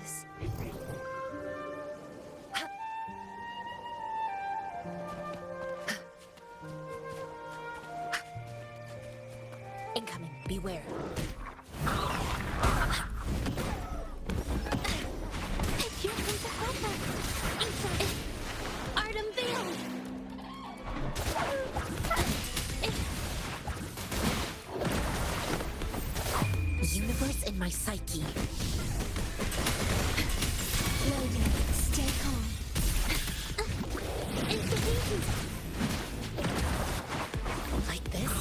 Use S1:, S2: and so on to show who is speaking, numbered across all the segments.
S1: is. Incoming. Beware. Here comes a helper. Art unveiled. Universe in my psyche. Loading. Stay calm. Intervene. Like this.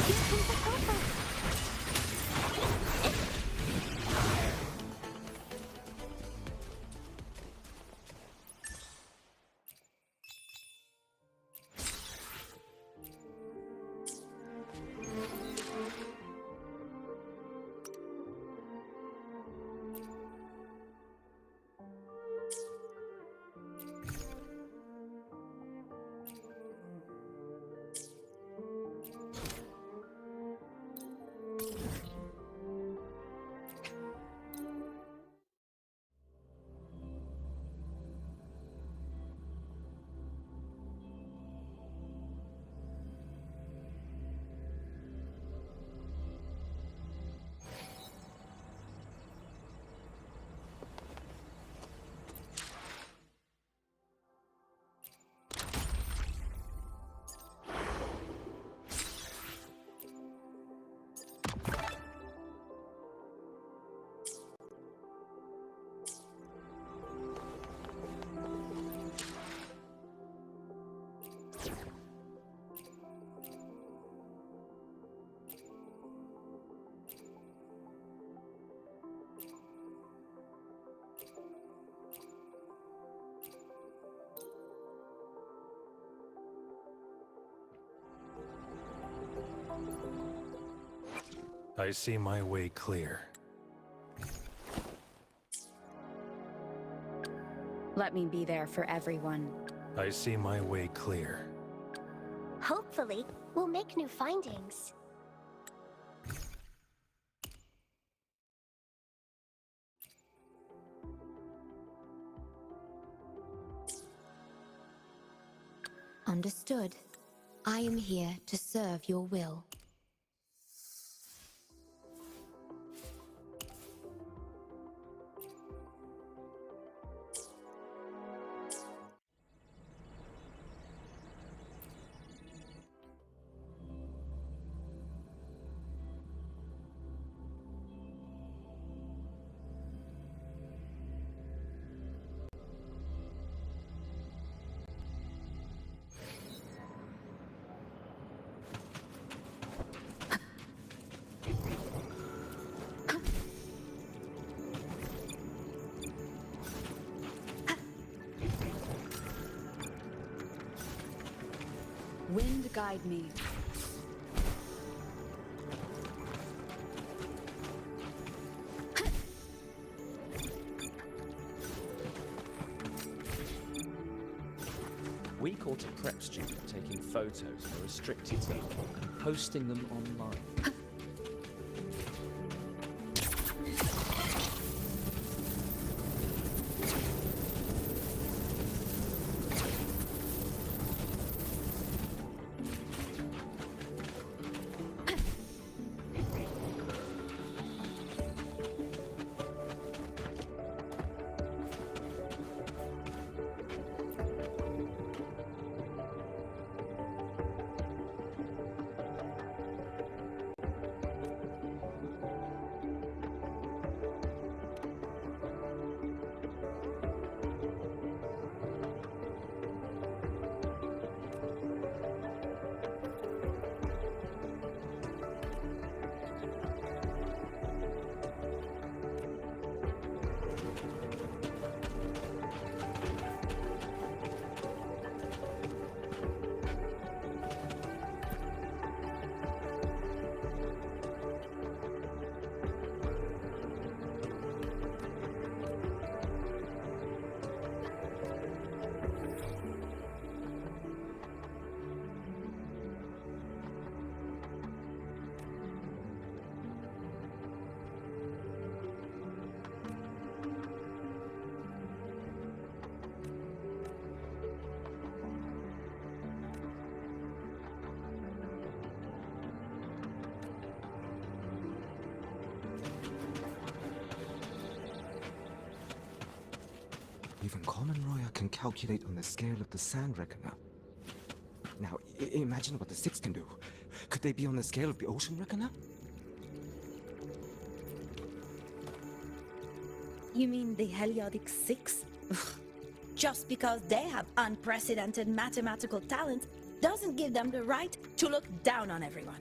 S1: Here comes the helper.
S2: I see my way clear.
S3: Let me be there for everyone.
S2: I see my way clear.
S1: Hopefully, we'll make new findings. Understood. I am here to serve your will.
S3: Wind guide me.
S4: We caught a prep student taking photos in a restricted zone and posting them online.
S5: Even common Roya can calculate on the scale of the Sand Reckoner. Now, imagine what the Six can do. Could they be on the scale of the Ocean Reckoner?
S6: You mean the Heliodic Six? Ugh. Just because they have unprecedented mathematical talent doesn't give them the right to look down on everyone.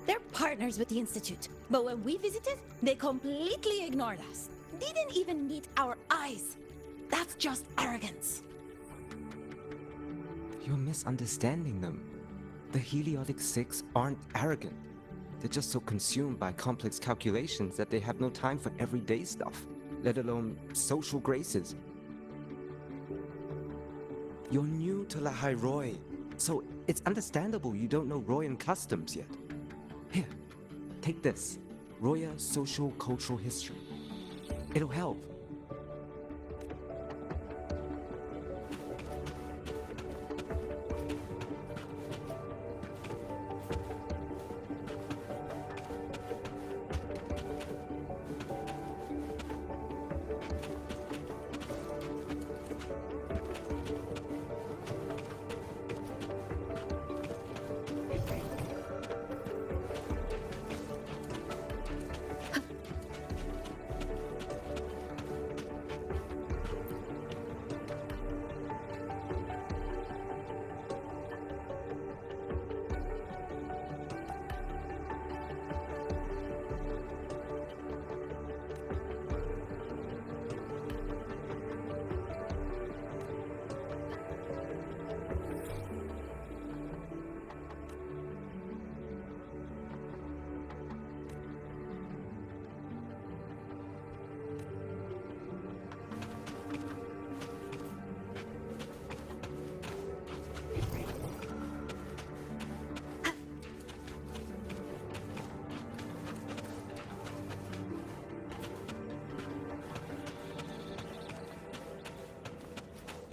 S6: They're partners with the Institute, but when we visited, they completely ignored us. Didn't even meet our eyes. That's just arrogance.
S5: You're misunderstanding them. The Heliodic Six aren't arrogant. They're just so consumed by complex calculations that they have no time for everyday stuff, let alone social graces. You're new to Lahai Roy, so it's understandable you don't know Royan customs yet. Here, take this. Roya Social Cultural History. It'll help.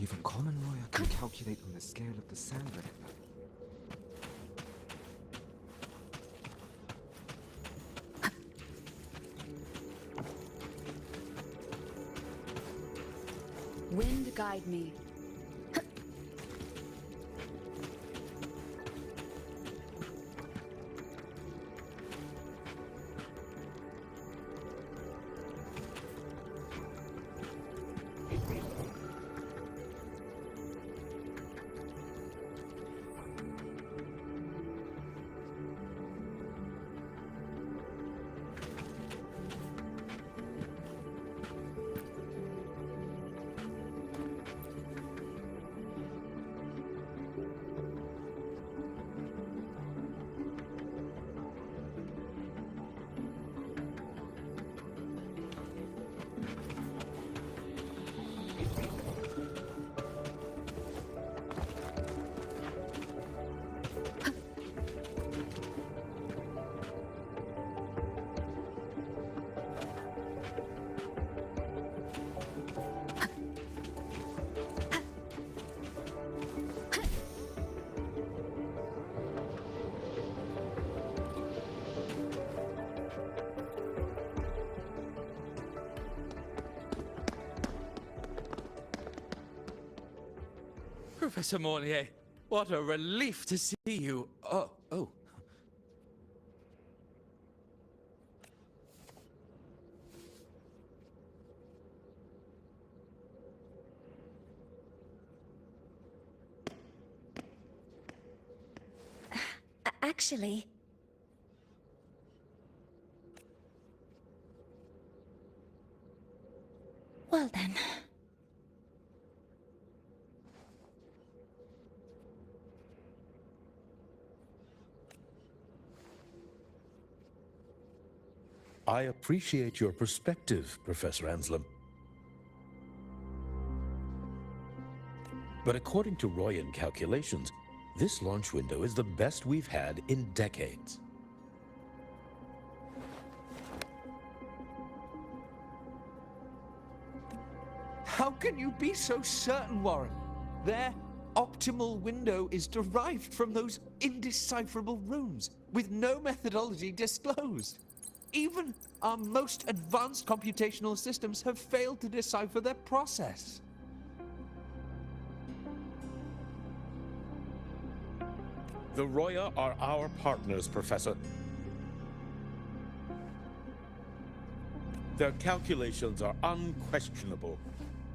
S5: Even common Roya can calculate on the scale of the Sand Reckoner.
S3: Wind guide me.
S7: Professor Mornier, what a relief to see you. Oh.
S6: Actually... Well then...
S2: I appreciate your perspective, Professor Anslem. But according to Royan calculations, this launch window is the best we've had in decades.
S8: How can you be so certain, Warren? Their optimal window is derived from those indecipherable runes, with no methodology disclosed. Even our most advanced computational systems have failed to decipher their process.
S2: The Roya are our partners, Professor. Their calculations are unquestionable.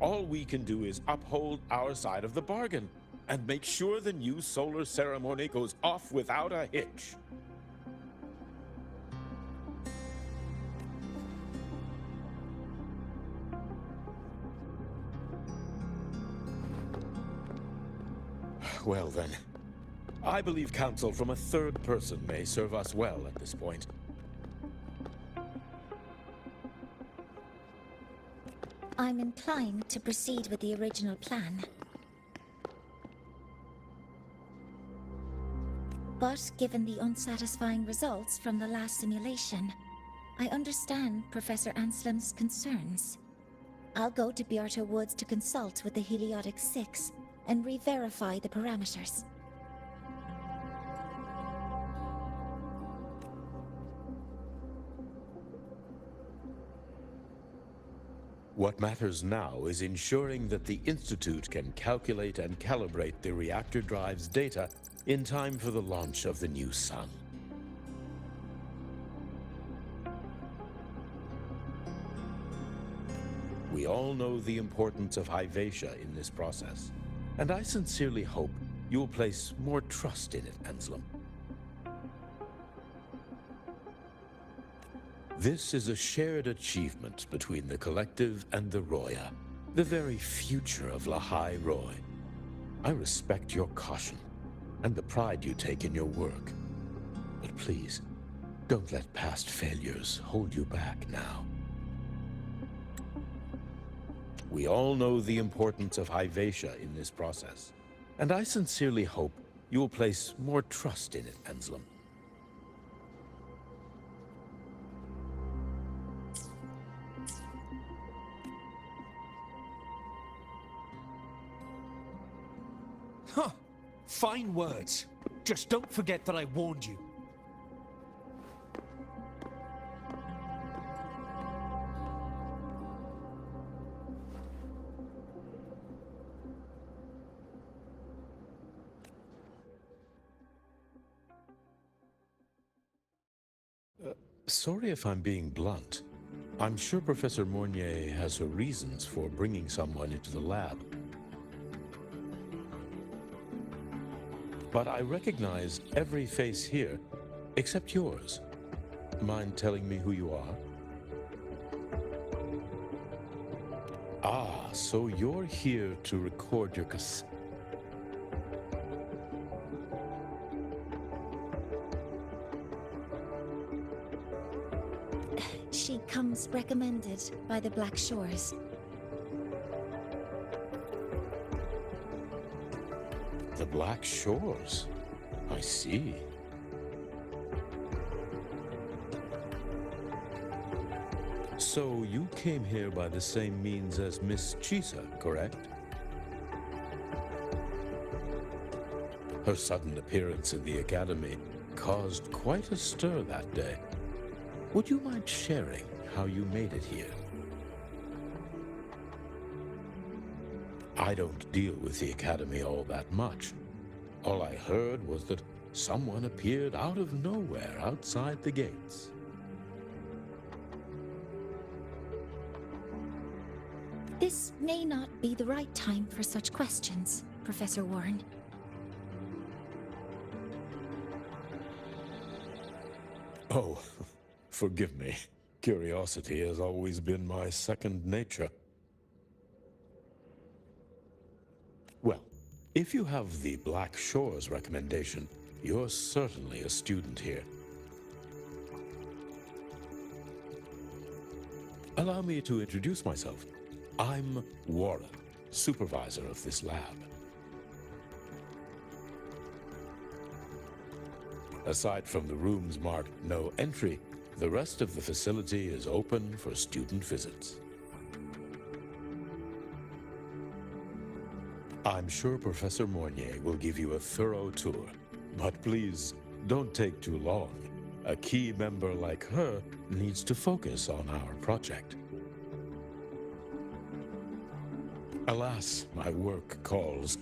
S2: All we can do is uphold our side of the bargain and make sure the new solar ceremony goes off without a hitch. Well then, I believe counsel from a third person may serve us well at this point.
S1: I'm inclined to proceed with the original plan. But given the unsatisfying results from the last simulation, I understand Professor Anslim's concerns. I'll go to Bjarta Woods to consult with the Heliotic Six and re-verify the parameters.
S2: What matters now is ensuring that the Institute can calculate and calibrate the reactor drive's data in time for the launch of the new sun. We all know the importance of Hyvatia in this process, and I sincerely hope you'll place more trust in it, Anslim. This is a shared achievement between the Collective and the Roya, the very future of Lahai Roy. I respect your caution and the pride you take in your work. But please, don't let past failures hold you back now. We all know the importance of Hyvatia in this process, and I sincerely hope you'll place more trust in it, Anslim.
S8: Huh. Fine words. Just don't forget that I warned you.
S2: Sorry if I'm being blunt. I'm sure Professor Mornier has her reasons for bringing someone into the lab. But I recognize every face here, except yours. Mind telling me who you are? Ah, so you're here to record your cassette.
S1: She comes recommended by the Black Shores.
S2: The Black Shores? I see. So you came here by the same means as Miss Chisa, correct? Her sudden appearance in the Academy caused quite a stir that day. Would you mind sharing how you made it here? I don't deal with the Academy all that much. All I heard was that someone appeared out of nowhere outside the gates.
S1: This may not be the right time for such questions, Professor Warren.
S2: Oh, forgive me. Curiosity has always been my second nature. Well, if you have the Black Shores recommendation, you're certainly a student here. Allow me to introduce myself. I'm Warren, supervisor of this lab. Aside from the rooms marked no entry, the rest of the facility is open for student visits. I'm sure Professor Mornier will give you a thorough tour, but please don't take too long. A key member like her needs to focus on our project. Alas, my work calls.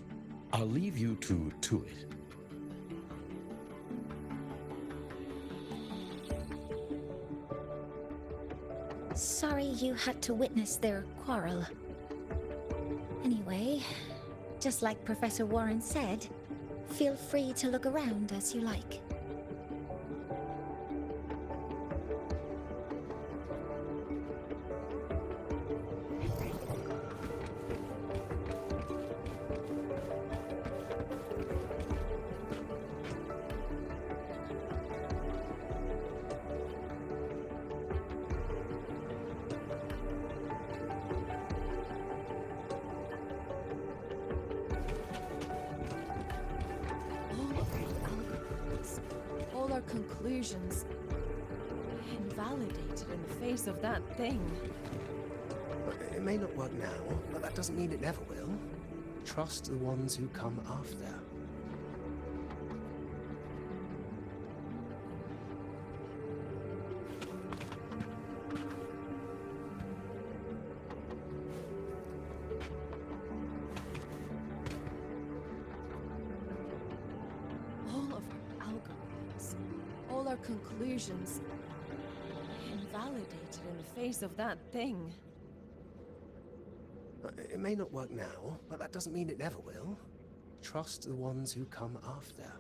S2: I'll leave you to it.
S1: Sorry you had to witness their quarrel. Anyway, just like Professor Warren said, feel free to look around as you like.
S3: All our conclusions invalidated in the face of that thing.
S9: It may not work now, but that doesn't mean it never will. Trust the ones who come after.
S3: All of our algorithms, all our conclusions invalidated in the face of that thing.
S9: It may not work now, but that doesn't mean it never will. Trust the ones who come after.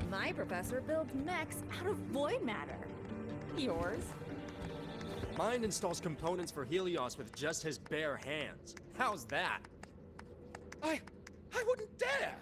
S10: My professor builds mechs out of void matter. Yours?
S11: Mine installs components for Helios with just his bare hands. How's that?
S7: I wouldn't dare!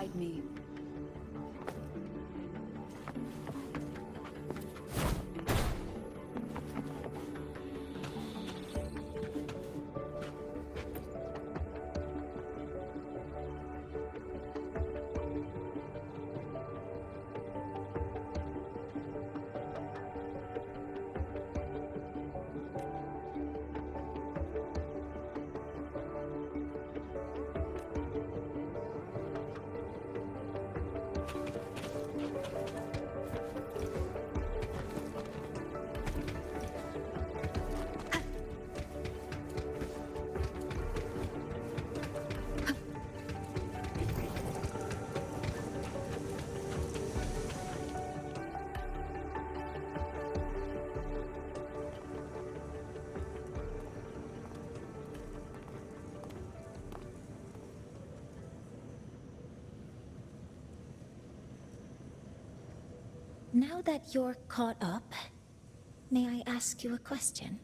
S10: guide me.
S1: Now that you're caught up, may I ask you a question?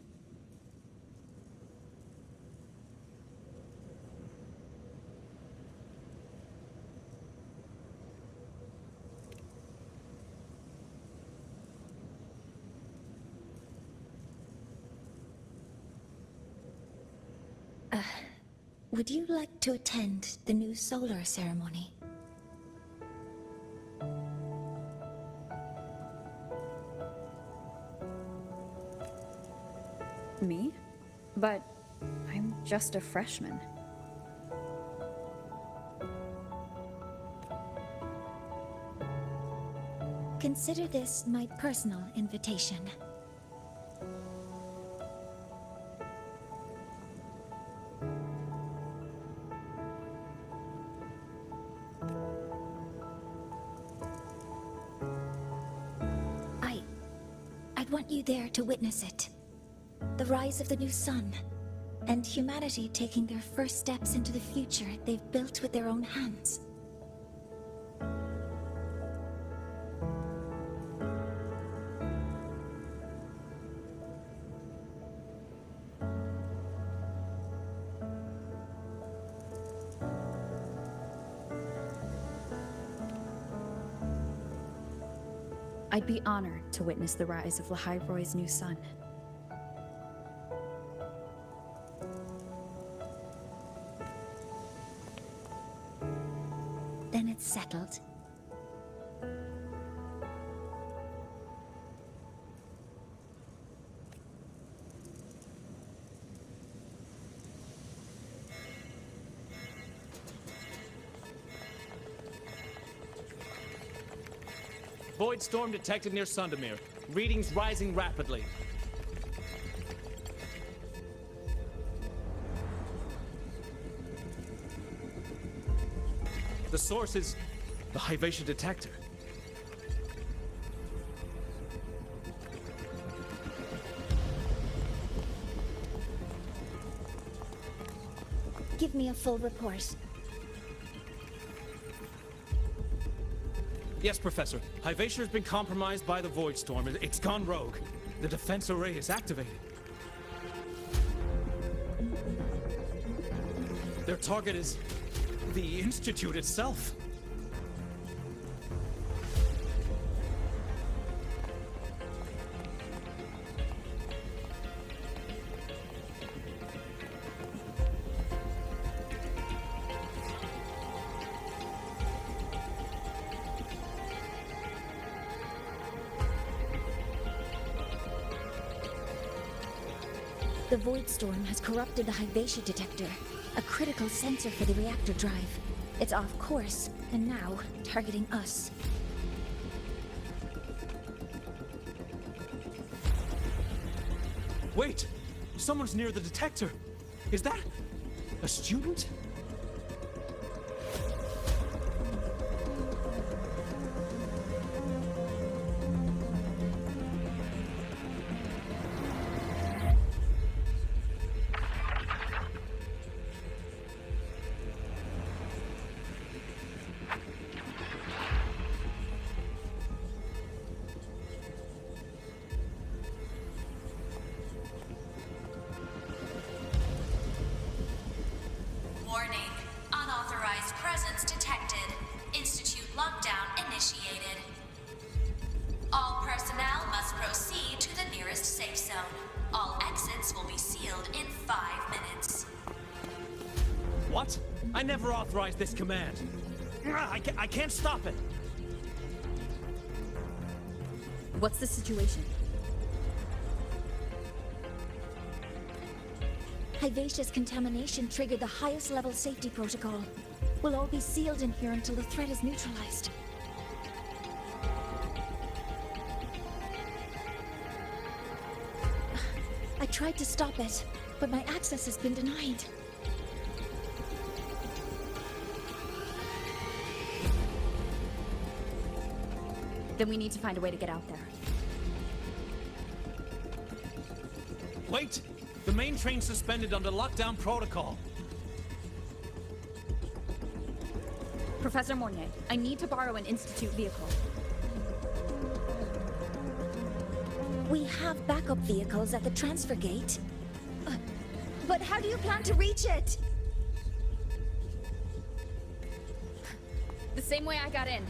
S1: Would you like to attend the new solar ceremony?
S10: Me? But I'm just a freshman.
S1: Consider this my personal invitation. I'd want you there to witness it. The rise of the new sun, and humanity taking their first steps into the future they've built with their own hands.
S10: I'd be honored to witness the rise of Lahai-Roy's new sun.
S1: Then it's settled.
S7: Void storm detected near Sundermere. Readings rising rapidly. The source is the Hivation detector.
S1: Give me a full report.
S7: Yes, Professor. Hivation has been compromised by the Void Storm. It's gone rogue. The defense array is activated. Their target is the Institute itself.
S1: The Void Storm has corrupted the Hivation detector, a critical sensor for the reactor drive. It's off course, and now targeting us.
S7: Wait! Someone's near the detector! Is that a student?
S12: Warning. Unauthorized presence detected.
S7: never authorized this command. I can't stop it.
S10: What's the situation?
S1: Vivacious contamination triggered the highest level safety protocol. We'll all be sealed in here until the threat is neutralized. I tried to stop it, but my access has been denied.
S10: Then we need to find a way to get out there.
S7: Wait! The main train's suspended under lockdown protocol.
S10: Professor Mornier, I need to borrow an Institute vehicle.
S1: We have backup vehicles at the transfer gate. But how do you plan to reach it?
S10: The same way I got in.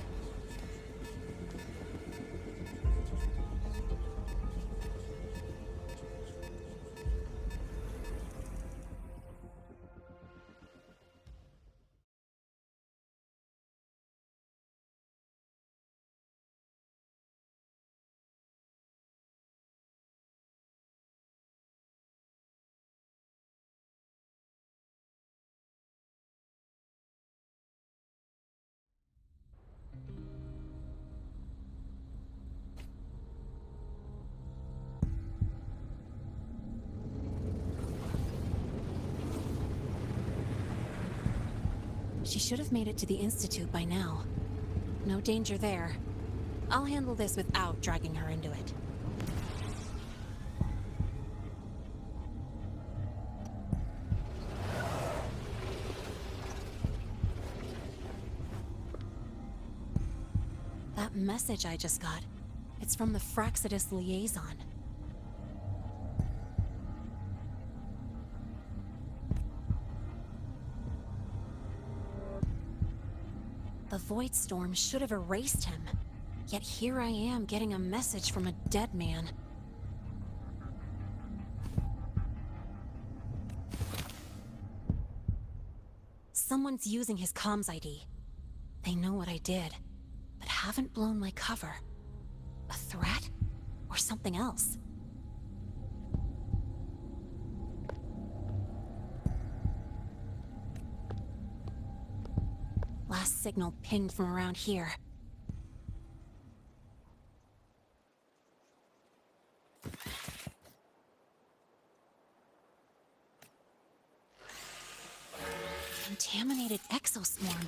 S12: She should have made it to the Institute by now. No danger there. I'll handle this without dragging her into it. That message I just got, it's from the Fraxidus liaison. The Void Storm should have erased him. Yet here I am getting a message from a dead man. Someone's using his comms ID. They know what I did, but haven't blown my cover. A threat? Or something else? Last signal pinged from around here. Contaminated exoswarm.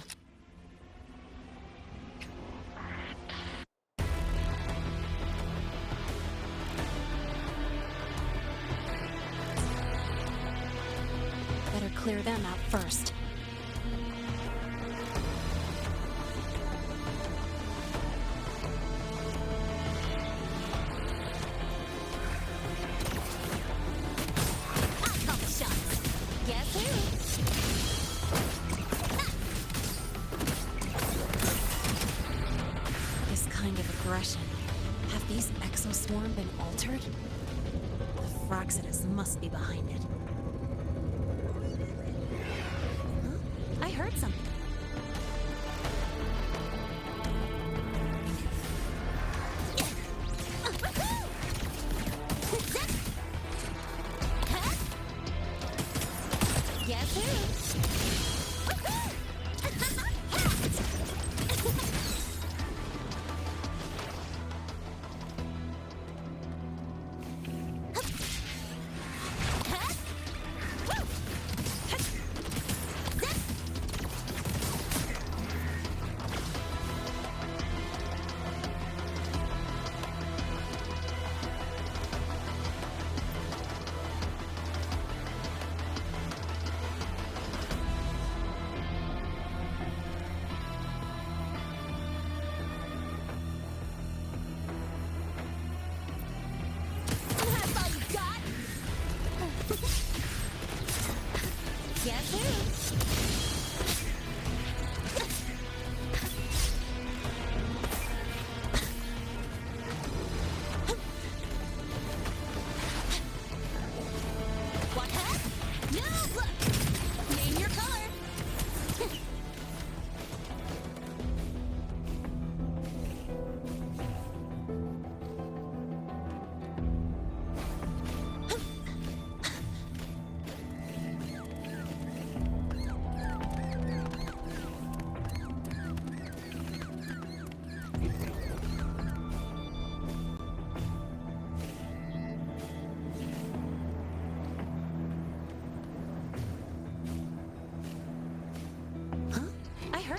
S12: Better clear them out first. Have these exoswarm been altered? The Fraxidus must be behind it. Huh? I heard something.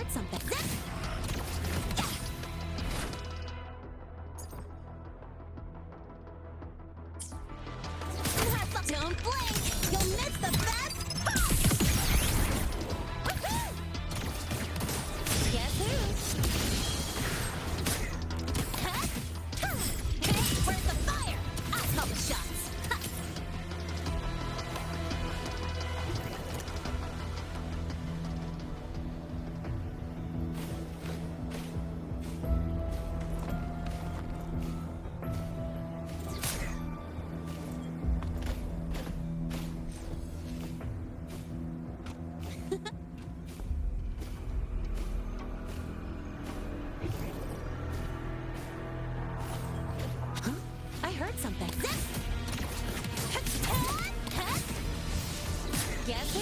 S12: heard something. Don't blink! You'll miss the best part! Guess who? Hey, where's the fire? I'll call the shots. I heard something. Guess who?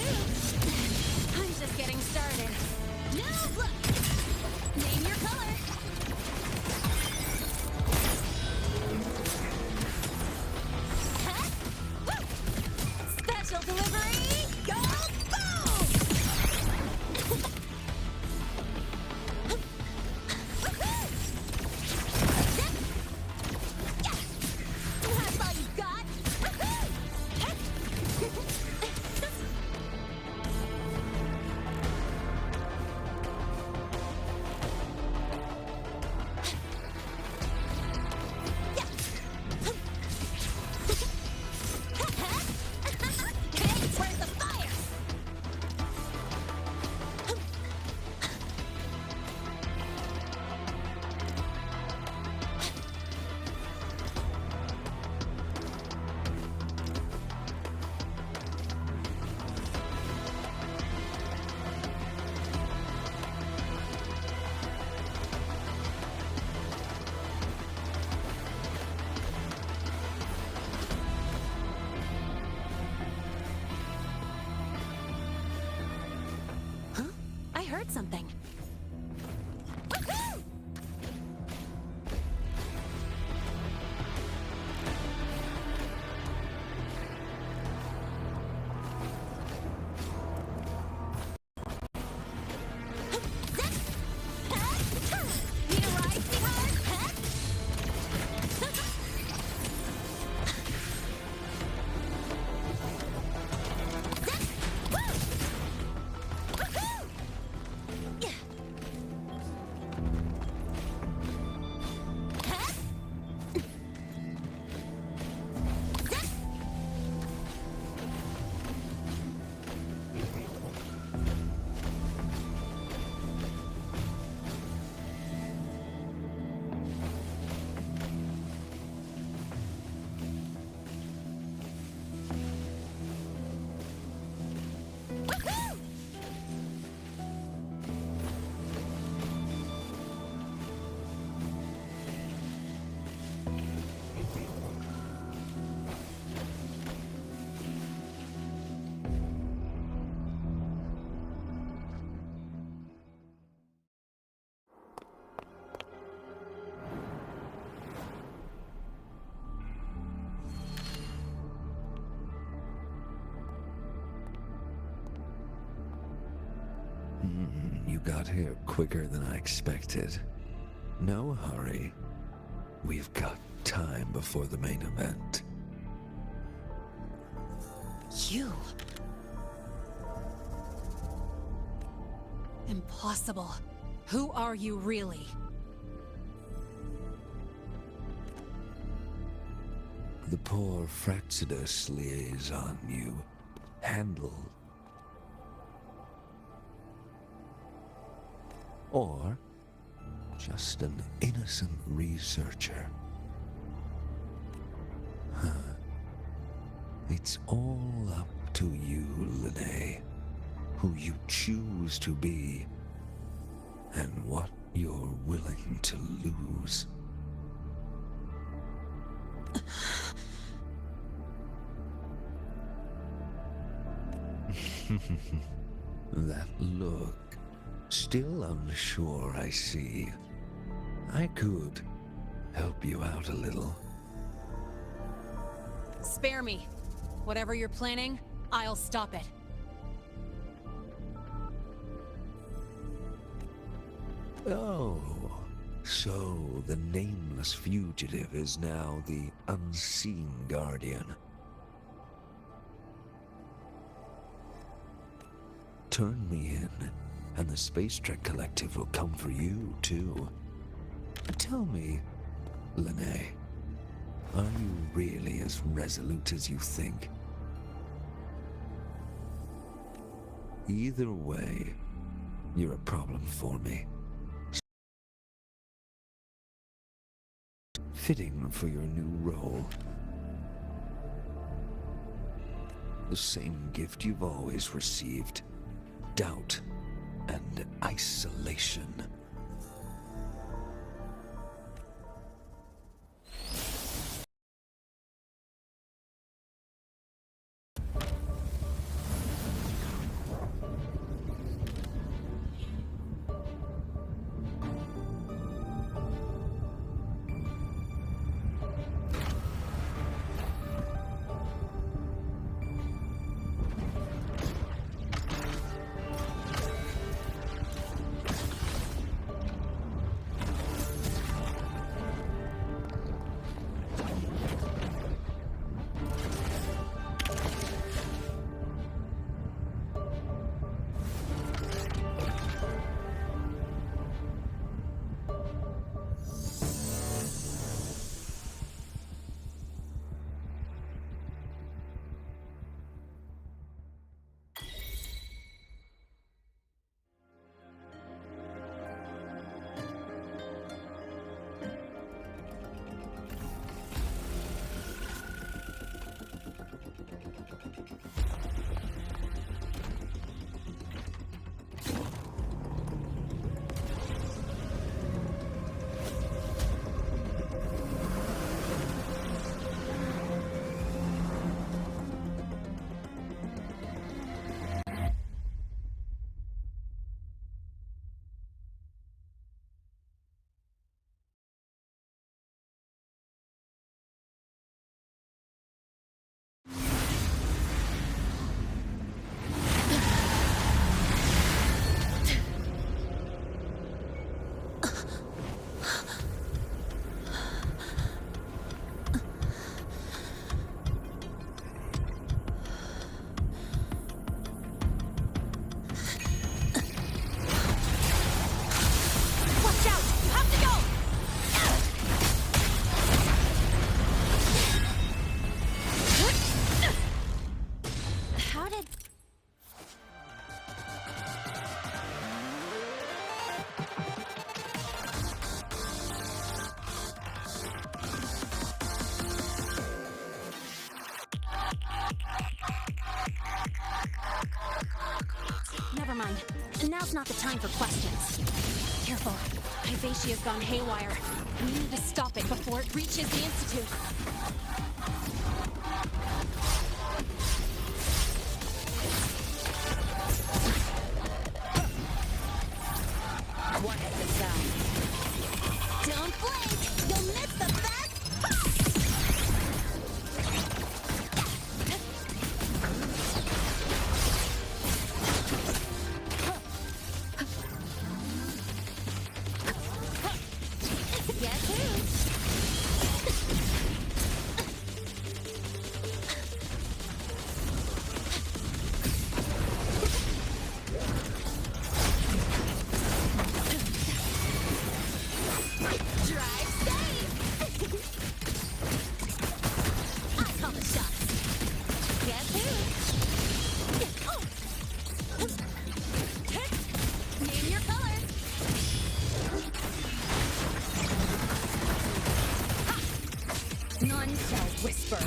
S12: I'm just getting started. No, look! Name your color. Special delivery! Go boom! That's all you got? Hey, where's the fire? I heard something. Woohoo! Need a ride, sweetheart? Woohoo! Woohoo!
S13: You got here quicker than I expected. No hurry. We've got time before the main event.
S12: You. Impossible. Who are you really?
S13: The poor Fraxidus liaison you handled. Or just an innocent researcher. Huh. It's all up to you, Lene, who you choose to be, and what you're willing to lose. That look. Still unsure, I see. I could help you out a little.
S12: Spare me. Whatever you're planning, I'll stop it.
S13: Oh, so the nameless fugitive is now the unseen guardian. Turn me in, and the Space Trek Collective will come for you, too. Tell me, Lene, are you really as resolute as you think? Either way, you're a problem for me. Fitting for your new role. The same gift you've always received. Doubt and isolation.
S12: Never mind. Now's not the time for questions. Careful. Ivatia's gone haywire. We need to stop it before it reaches the Institute.
S6: What is the sound?
S12: Don't blink! You'll miss the best! Guess who? Drive safe! I call the shots. Guess who? Name your colors. None shall whisper.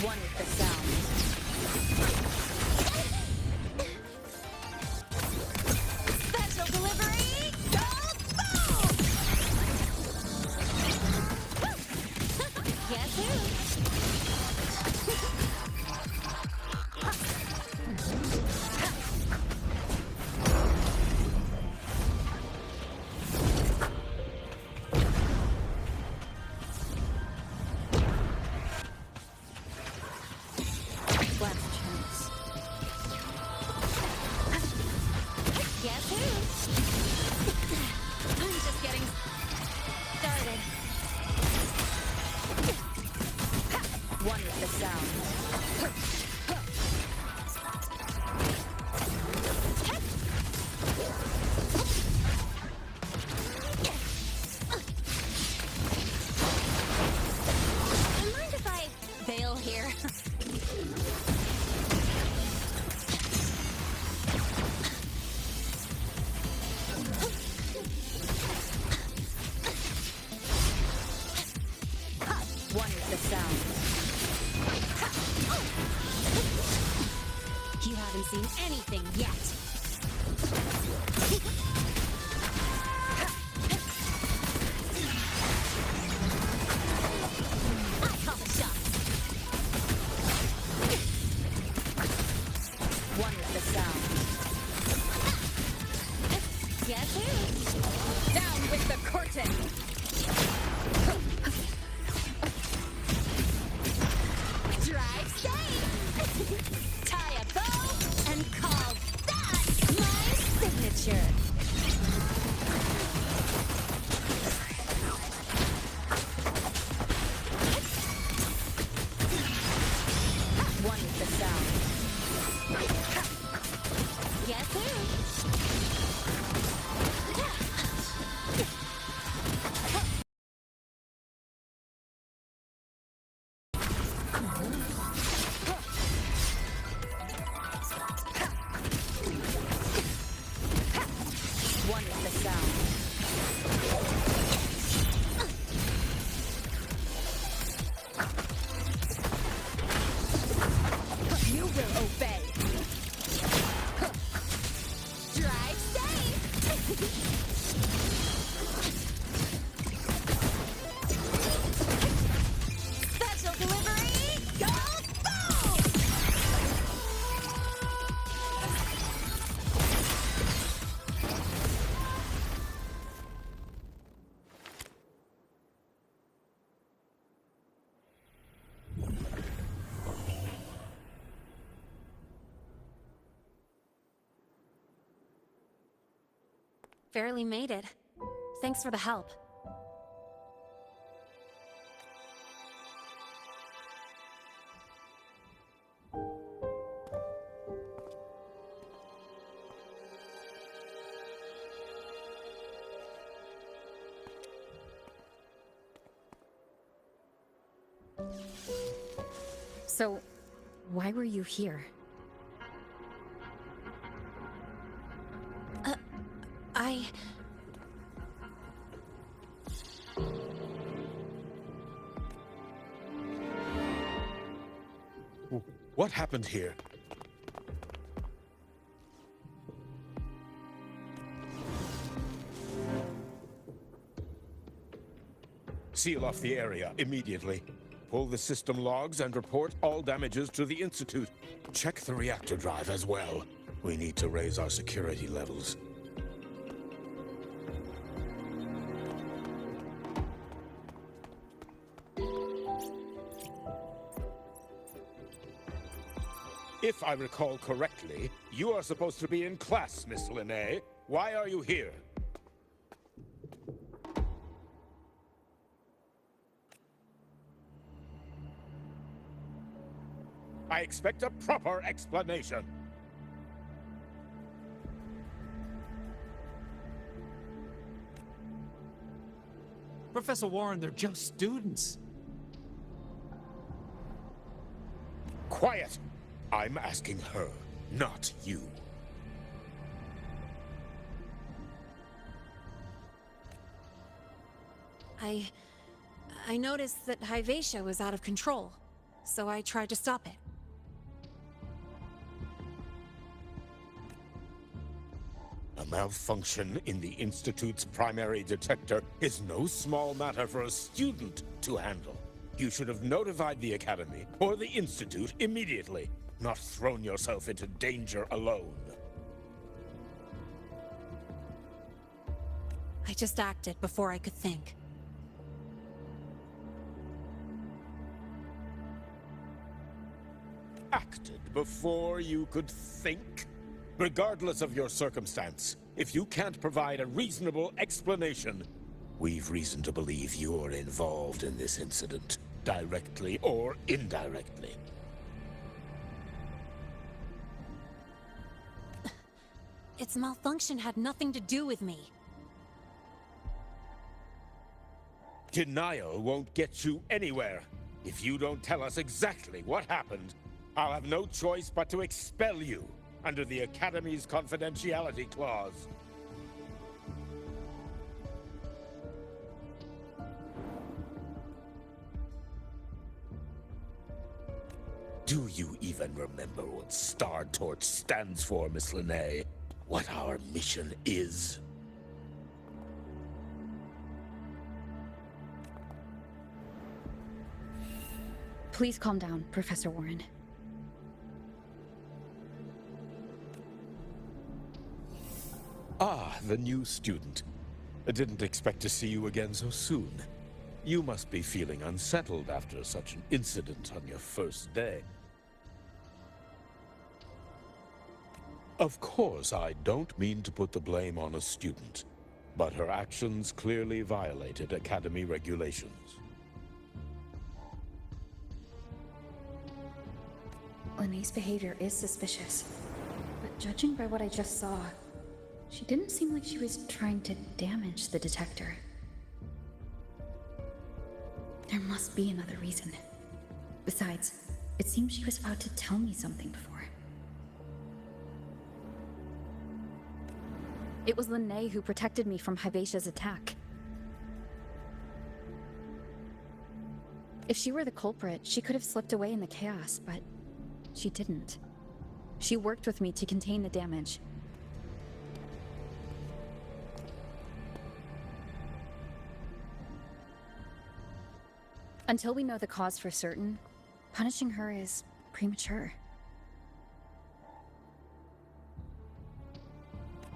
S12: One is the sound. Special delivery! Go boom! Guess who? haven't seen anything yet. I call the shots. One with the sound. Guess who? Down with the curtain. Drive safe. Tie a bow and call that my signature. One with the sound. Guess who? One with the sound. You will obey. Drive safe. Special delivery. Go boom! Barely made it. Thanks for the help. So, why were you here?
S2: What happened here? Seal off the area immediately. Pull the system logs and report all damages to the Institute. Check the reactor drive as well. We need to raise our security levels. If I recall correctly, you are supposed to be in class, Miss Linnae. Why are you here? I expect a proper explanation.
S7: Professor Warren, they're just students.
S2: Quiet! I'm asking her, not you.
S12: I noticed that Hyvatia was out of control, so I tried to stop it.
S2: A malfunction in the Institute's primary detector is no small matter for a student to handle. You should have notified the Academy or the Institute immediately, not thrown yourself into danger alone.
S12: I just acted before I could think.
S2: Acted before you could think? Regardless of your circumstance, if you can't provide a reasonable explanation, we've reason to believe you're involved in this incident, directly or indirectly.
S12: Its malfunction had nothing to do with me.
S2: Denial won't get you anywhere. If you don't tell us exactly what happened, I'll have no choice but to expel you under the Academy's confidentiality clause. Do you even remember what Star Torch stands for, Miss Linnae? What our mission is?
S14: Please calm down, Professor Warren.
S2: Ah, the new student. I didn't expect to see you again so soon. You must be feeling unsettled after such an incident on your first day. Of course, I don't mean to put the blame on a student, but her actions clearly violated Academy regulations.
S14: Linnae's behavior is suspicious, but judging by what I just saw, she didn't seem like she was trying to damage the detector. There must be another reason. Besides, it seems she was about to tell me something before. It was Linnae who protected me from Hivatia's attack. If she were the culprit, she could have slipped away in the chaos, but she didn't. She worked with me to contain the damage. Until we know the cause for certain, punishing her is premature.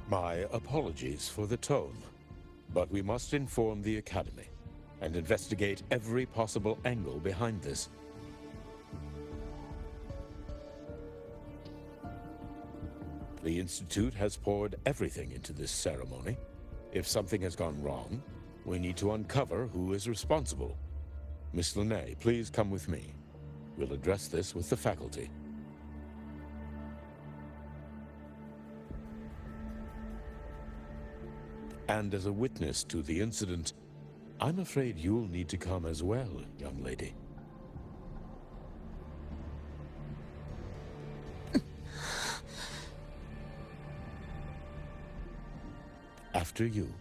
S2: My apologies for the tone, but we must inform the Academy and investigate every possible angle behind this. The Institute has poured everything into this ceremony. If something has gone wrong, we need to uncover who is responsible. Miss Linnae, please come with me. We'll address this with the faculty. And as a witness to the incident, I'm afraid you'll need to come as well, young lady. After you.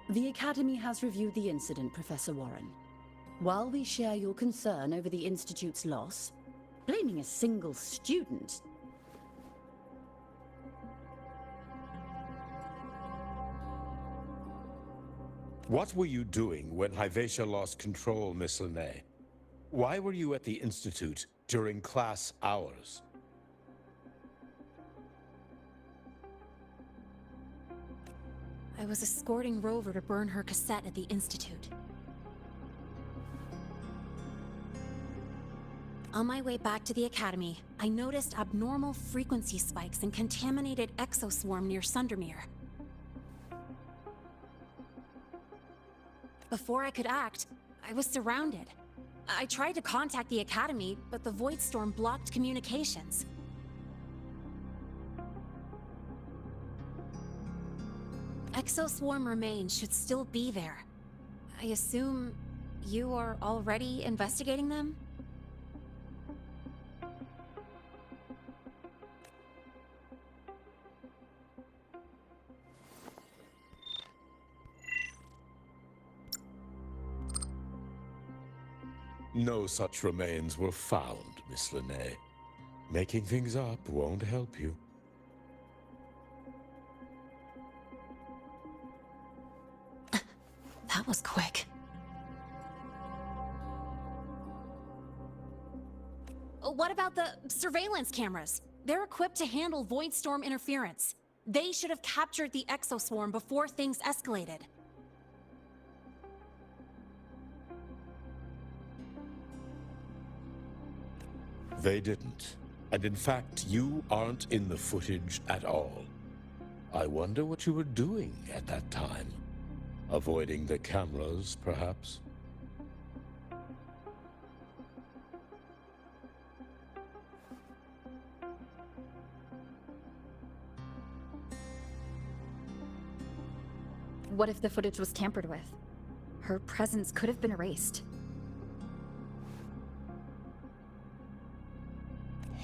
S15: The Academy has reviewed the incident, Professor Warren. While we share your concern over the Institute's loss, blaming a single student...
S2: What were you doing when Hivatia lost control, Miss Linnae? Why were you at the Institute during class hours?
S12: I was escorting Rover to burn her cassette at the Institute. On my way back to the Academy, I noticed abnormal frequency spikes and contaminated exoswarm near Sundermere. Before I could act, I was surrounded. I tried to contact the Academy, but the Void Storm blocked communications. Exoswarm remains should still be there. I assume you are already investigating them?
S2: No such remains were found, Miss Linnae. Making things up won't help you.
S12: That was quick. What about the surveillance cameras? They're equipped to handle Void Storm interference. They should have captured the exoswarm before things escalated.
S2: They didn't. And in fact, you aren't in the footage at all. I wonder what you were doing at that time. Avoiding the cameras, perhaps?
S14: What if the footage was tampered with? Her presence could have been erased.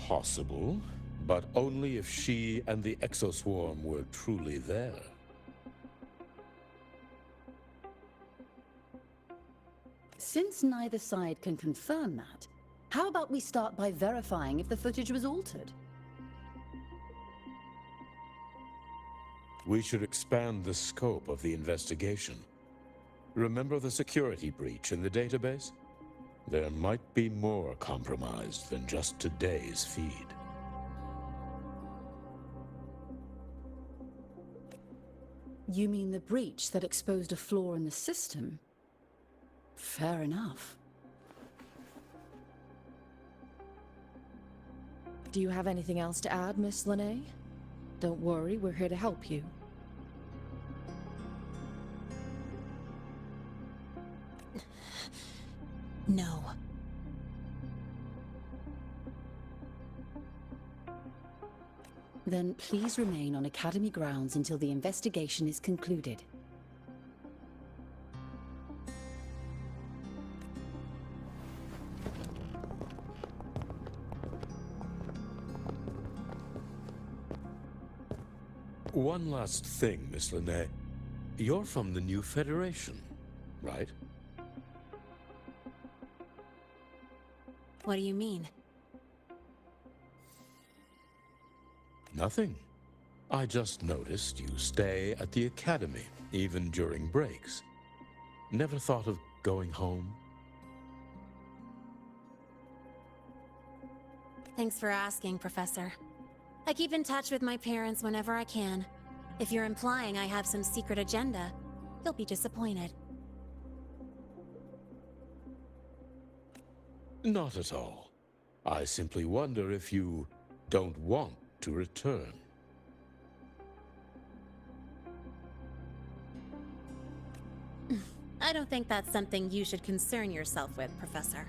S2: Possible, but only if she and the exoswarm were truly there.
S15: Since neither side can confirm that, how about we start by verifying if the footage was altered?
S2: We should expand the scope of the investigation. Remember the security breach in the database? There might be more compromised than just today's feed.
S15: You mean the breach that exposed a flaw in the system? Fair enough.
S3: Do you have anything else to add, Miss Lene? Don't worry, we're here to help you.
S12: No.
S15: Then please remain on Academy grounds until the investigation is concluded.
S2: One last thing, Miss Lene. You're from the new Federation, right?
S12: What do you mean?
S2: Nothing. I just noticed you stay at the Academy, even during breaks. Never thought of going home?
S12: Thanks for asking, Professor. I keep in touch with my parents whenever I can. If you're implying I have some secret agenda, you'll be disappointed.
S2: Not at all. I simply wonder if you don't want to return.
S12: I don't think that's something you should concern yourself with, Professor.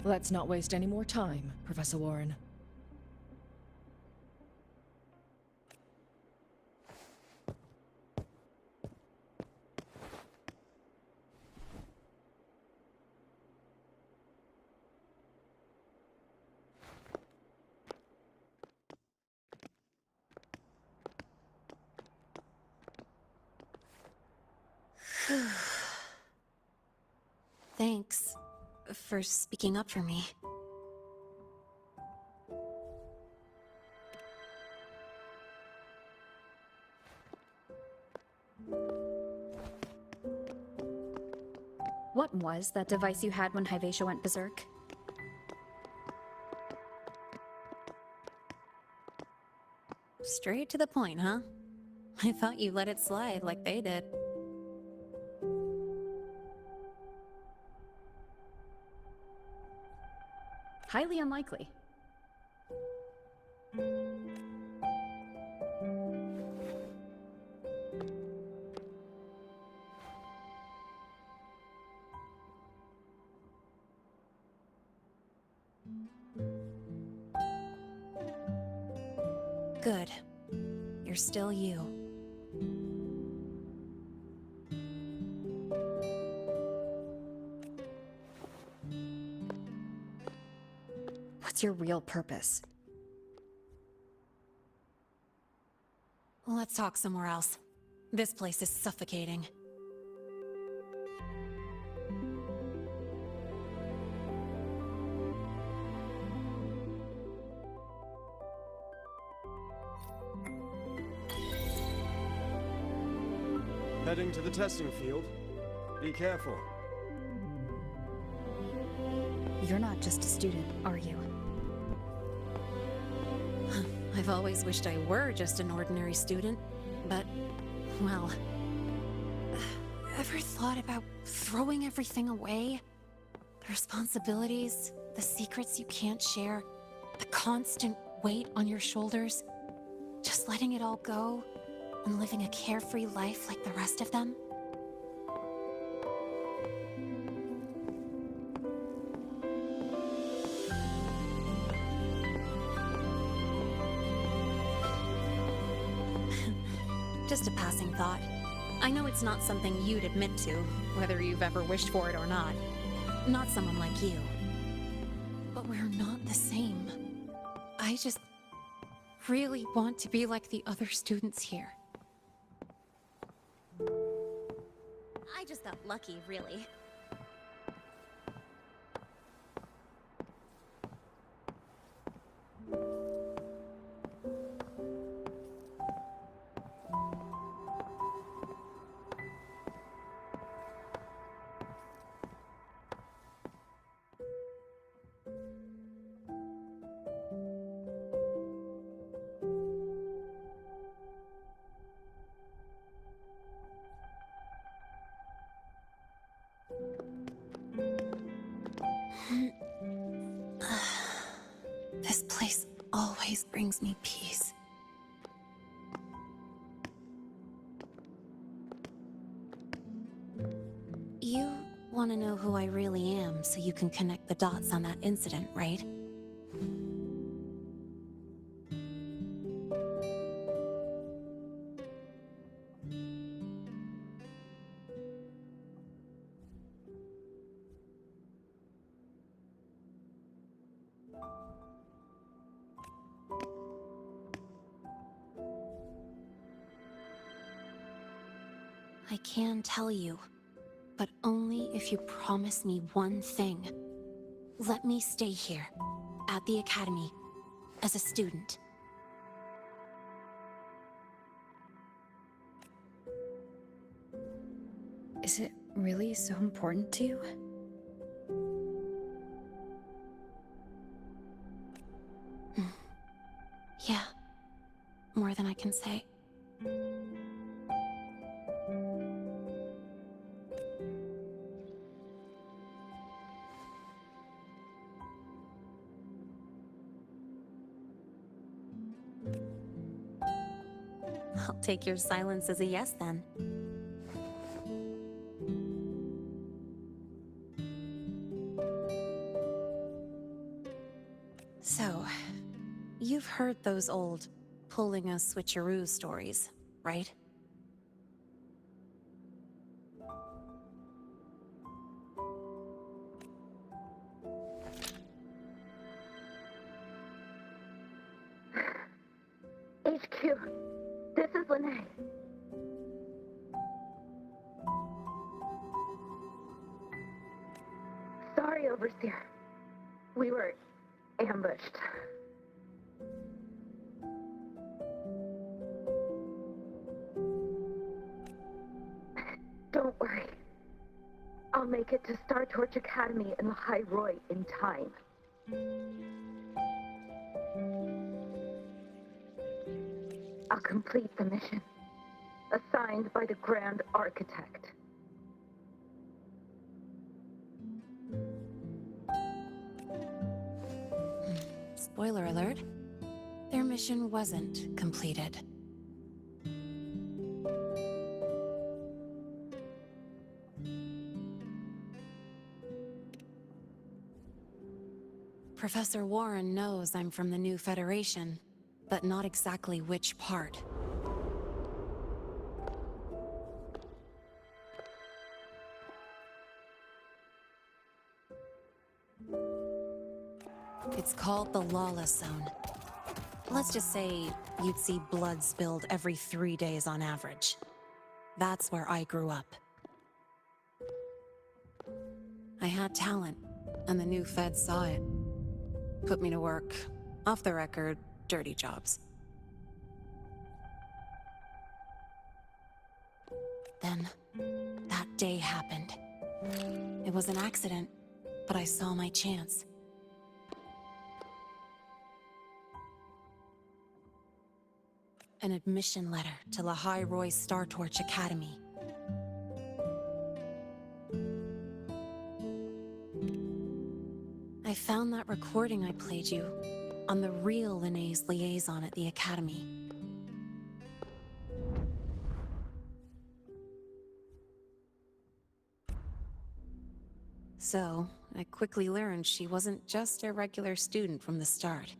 S3: Let's not waste any more time, Professor Warren.
S12: Thanks for speaking up for me.
S14: What was that device you had when Hyvatia went berserk?
S12: Straight to the point, huh? I thought you let it slide like they did.
S14: Highly unlikely.
S12: Good. You're still you.
S14: What's your real purpose?
S12: Let's talk somewhere else. This place is suffocating.
S11: Heading to the testing field. Be careful.
S14: You're not just a student, are you?
S12: I've always wished I were just an ordinary student, but, well... Ever thought about throwing everything away? The responsibilities, the secrets you can't share, the constant weight on your shoulders? Just letting it all go, and living a carefree life like the rest of them? Just a passing thought. I know it's not something you'd admit to, whether you've ever wished for it or not. Not someone like you. But we're not the same. I just really want to be like the other students here.
S1: I just got lucky, really.
S12: This place always brings me peace. You want to know who I really am so you can connect the dots on that incident, right? I can tell you, but only if you promise me one thing. Let me stay here, at the Academy, as a student.
S14: Is it really so important to you?
S12: Yeah, more than I can say.
S1: I'll take your silence as a yes, then.
S12: So, you've heard those old pulling a switcheroo stories, right?
S16: HQ, this is Lene. Sorry, Overseer. We were ambushed. Don't worry. I'll make it to Star Torch Academy in the High Roy in time. I'll complete the mission, assigned by the Grand Architect.
S12: Spoiler alert, their mission wasn't completed. Professor Warren knows I'm from the new Federation, but not exactly which part. It's called the Lawless Zone. Let's just say you'd see blood spilled every 3 days on average. That's where I grew up. I had talent, and the new feds saw it. Put me to work, off the record, dirty jobs. Then, that day happened. It was an accident, but I saw my chance. An admission letter to La High Roy Star Torch Academy. I found that recording I played you on the real Lene's liaison at the Academy. So, I quickly learned she wasn't just a regular student from the start.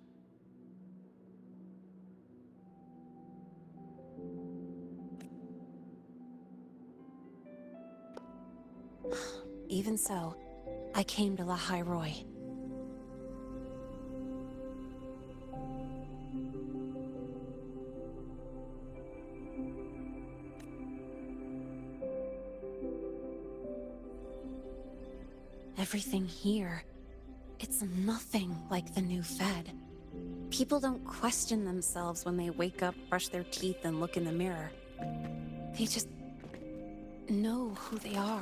S12: Even so, I came to La Roy. Everything here, it's nothing like the new Fed. People don't question themselves when they wake up, brush their teeth, and look in the mirror. They just know who they are.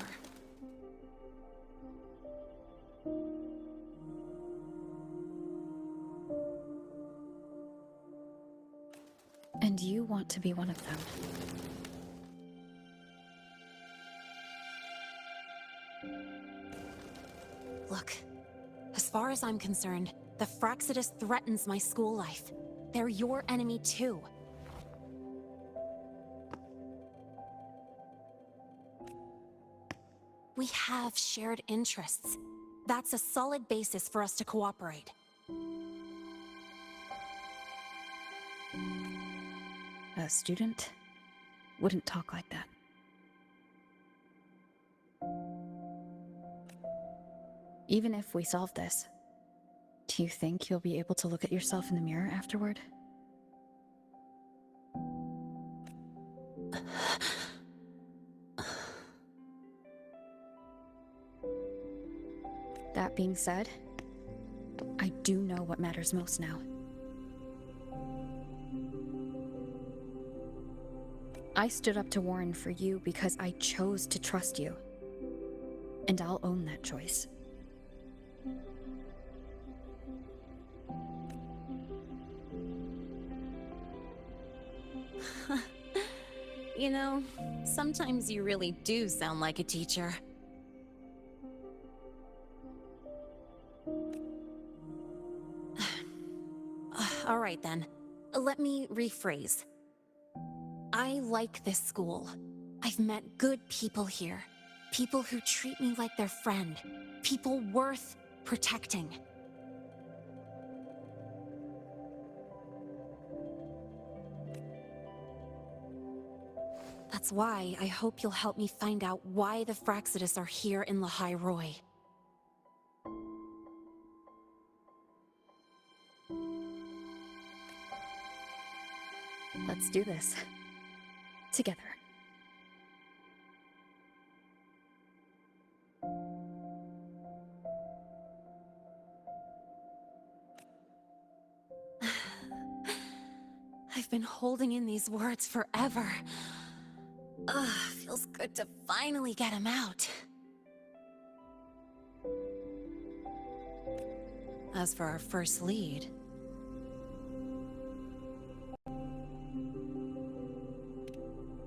S14: And you want to be one of them.
S12: Look, as far as I'm concerned, the Fraxidus threatens my school life. They're your enemy too. We have shared interests. That's a solid basis for us to cooperate.
S14: A student wouldn't talk like that. Even if we solve this, do you think you'll be able to look at yourself in the mirror afterward? That being said, I do know what matters most now. I stood up to Warren for you because I chose to trust you. And I'll own that choice.
S12: You know, sometimes you really do sound like a teacher. All right then, let me rephrase. I like this school. I've met good people here. People who treat me like their friend. People worth protecting. That's why I hope you'll help me find out why the Fraxidus are here in La Roy.
S14: Let's do this. Together.
S12: I've been holding in these words forever. Ugh, feels good to finally get them out. As for our first lead...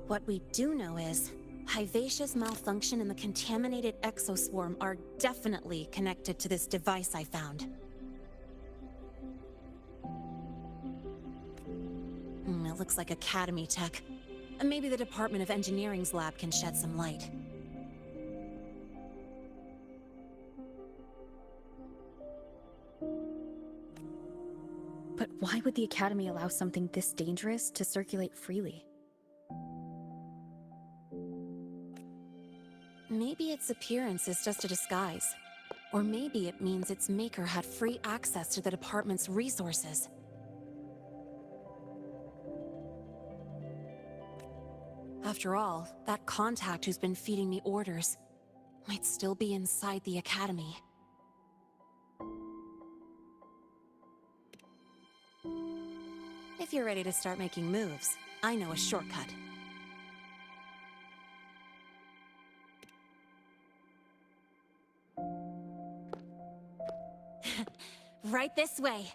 S12: what we do know is, Hyvatia's malfunction and the contaminated exoswarm are definitely connected to this device I found. It looks like Academy tech. Maybe the Department of Engineering's lab can shed some light.
S14: But why would the Academy allow something this dangerous to circulate freely?
S12: Maybe its appearance is just a disguise. Or maybe it means its maker had free access to the department's resources. After all, that contact who's been feeding me orders might still be inside the Academy. If you're ready to start making moves, I know a shortcut. Right this way.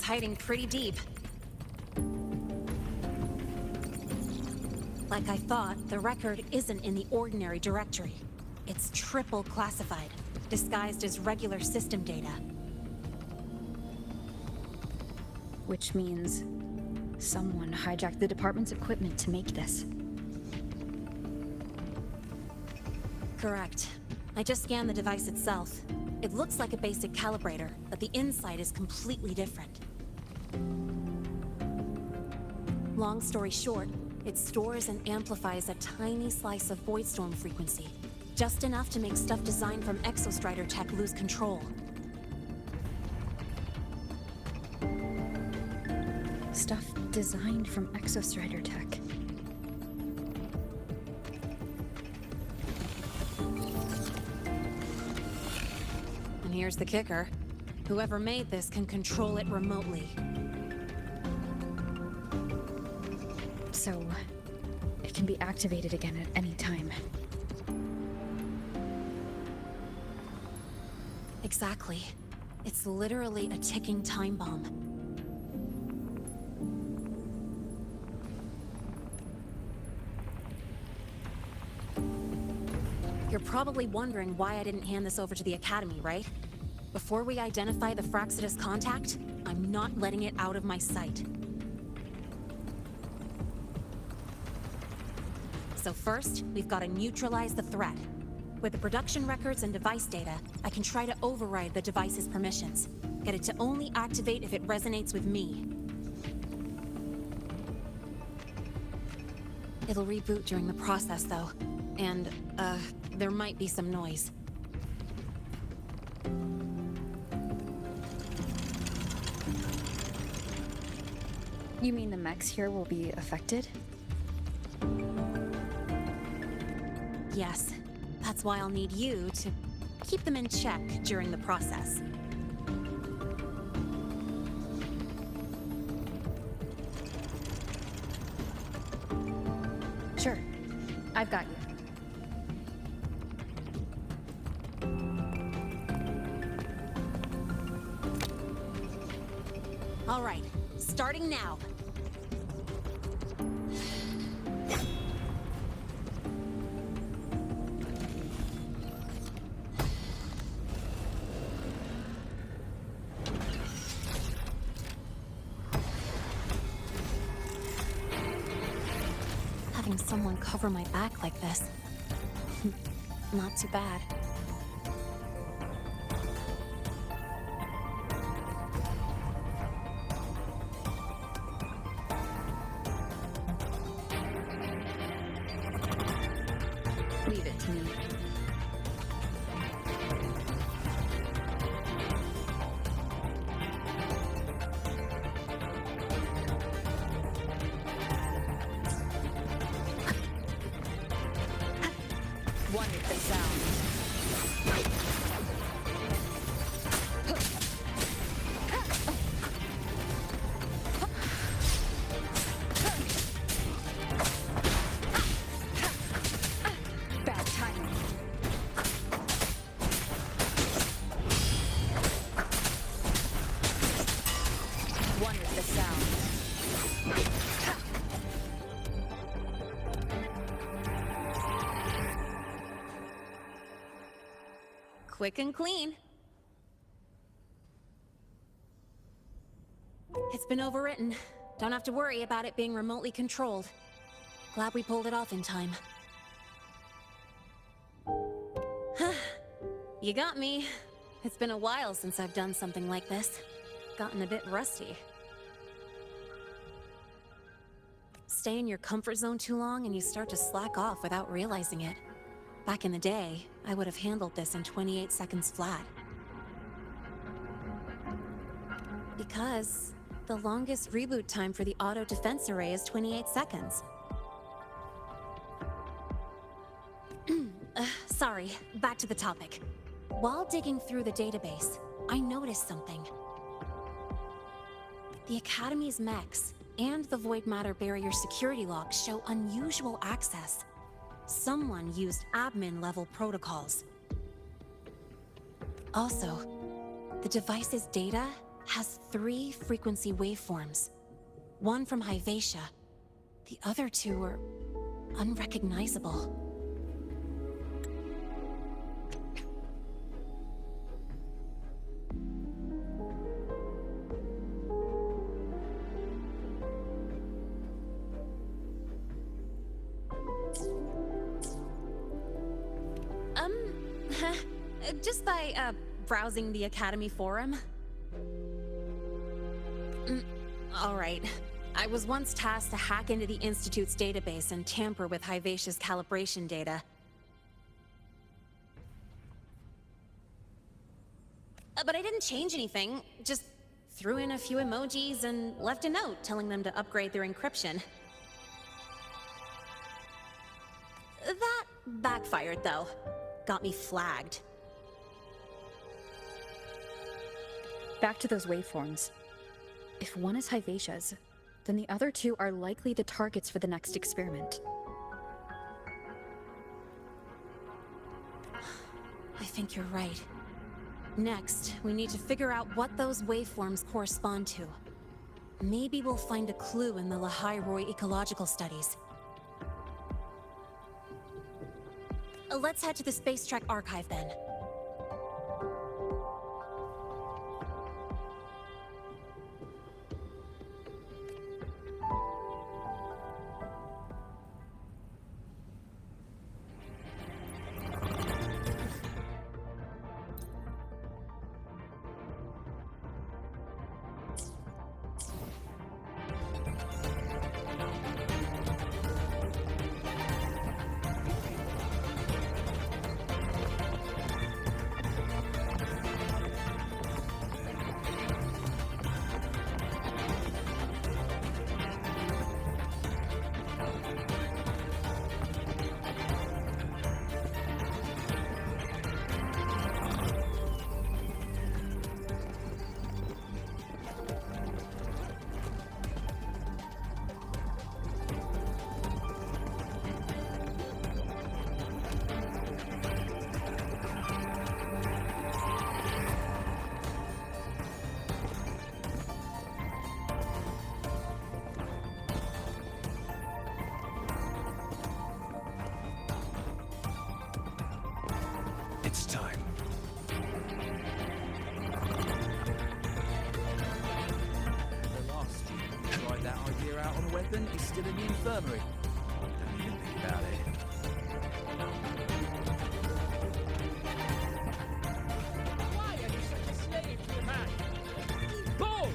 S12: hiding pretty deep. Like I thought, the record isn't in the ordinary directory. It's triple classified, disguised as regular system data.
S14: Which means someone hijacked the department's equipment to make this.
S12: Correct. I just scanned the device itself. It looks like a basic calibrator, but the inside is completely different. Long story short, it stores and amplifies a tiny slice of Voidstorm frequency. Just enough to make stuff designed from Exostrider tech lose control.
S14: Stuff designed from Exostrider tech.
S12: And here's the kicker. Whoever made this can control it remotely.
S14: So, it can be activated again at any time.
S12: Exactly. It's literally a ticking time bomb. You're probably wondering why I didn't hand this over to the Academy, right? Before we identify the Fraxidus contact, I'm not letting it out of my sight. So first, we've got to neutralize the threat. With the production records and device data, I can try to override the device's permissions. Get it to only activate if it resonates with me. It'll reboot during the process, though. And, there might be some noise.
S14: You mean the mechs here will be affected?
S12: Yes. That's why I'll need you to keep them in check during the process.
S14: Sure. I've got you.
S12: All right, starting now. Having someone cover my back like this. Not too bad.
S14: Leave it to me.
S6: Wonderful sound.
S14: Bad timing.
S6: Wonderful sound.
S12: Quick and clean. It's been overwritten. Don't have to worry about it being remotely controlled. Glad we pulled it off in time. You got me. It's been a while since I've done something like this. Gotten a bit rusty. Stay in your comfort zone too long and you start to slack off without realizing it. Back in the day, I would have handled this in 28 seconds flat. Because the longest reboot time for the auto defense array is 28 seconds. Sorry, back to the topic. While digging through the database, I noticed something. The Academy's mechs and the Void Matter Barrier security logs show unusual access. Someone used admin-level protocols. Also, the device's data has 3 frequency waveforms. One from Hyvatia. The other 2 are unrecognizable. Just by, browsing the Academy forum. Alright. I was once tasked to hack into the Institute's database and tamper with Hyvatia's calibration data. But I didn't change anything, just threw in a few emojis and left a note telling them to upgrade their encryption. That backfired, though. Got me flagged.
S14: Back to those waveforms. If one is Hyvatia's, then the other 2 are likely the targets for the next experiment.
S12: I think you're right. Next, we need to figure out what those waveforms correspond to. Maybe we'll find a clue in the Lehigh Roy ecological studies. Let's head to the Space Trek archive then.
S8: It's time.
S17: The last who tried that idea out on a weapon is still in the infirmary. Don't even think about it.
S7: Why are you such a slave to your man? Bo!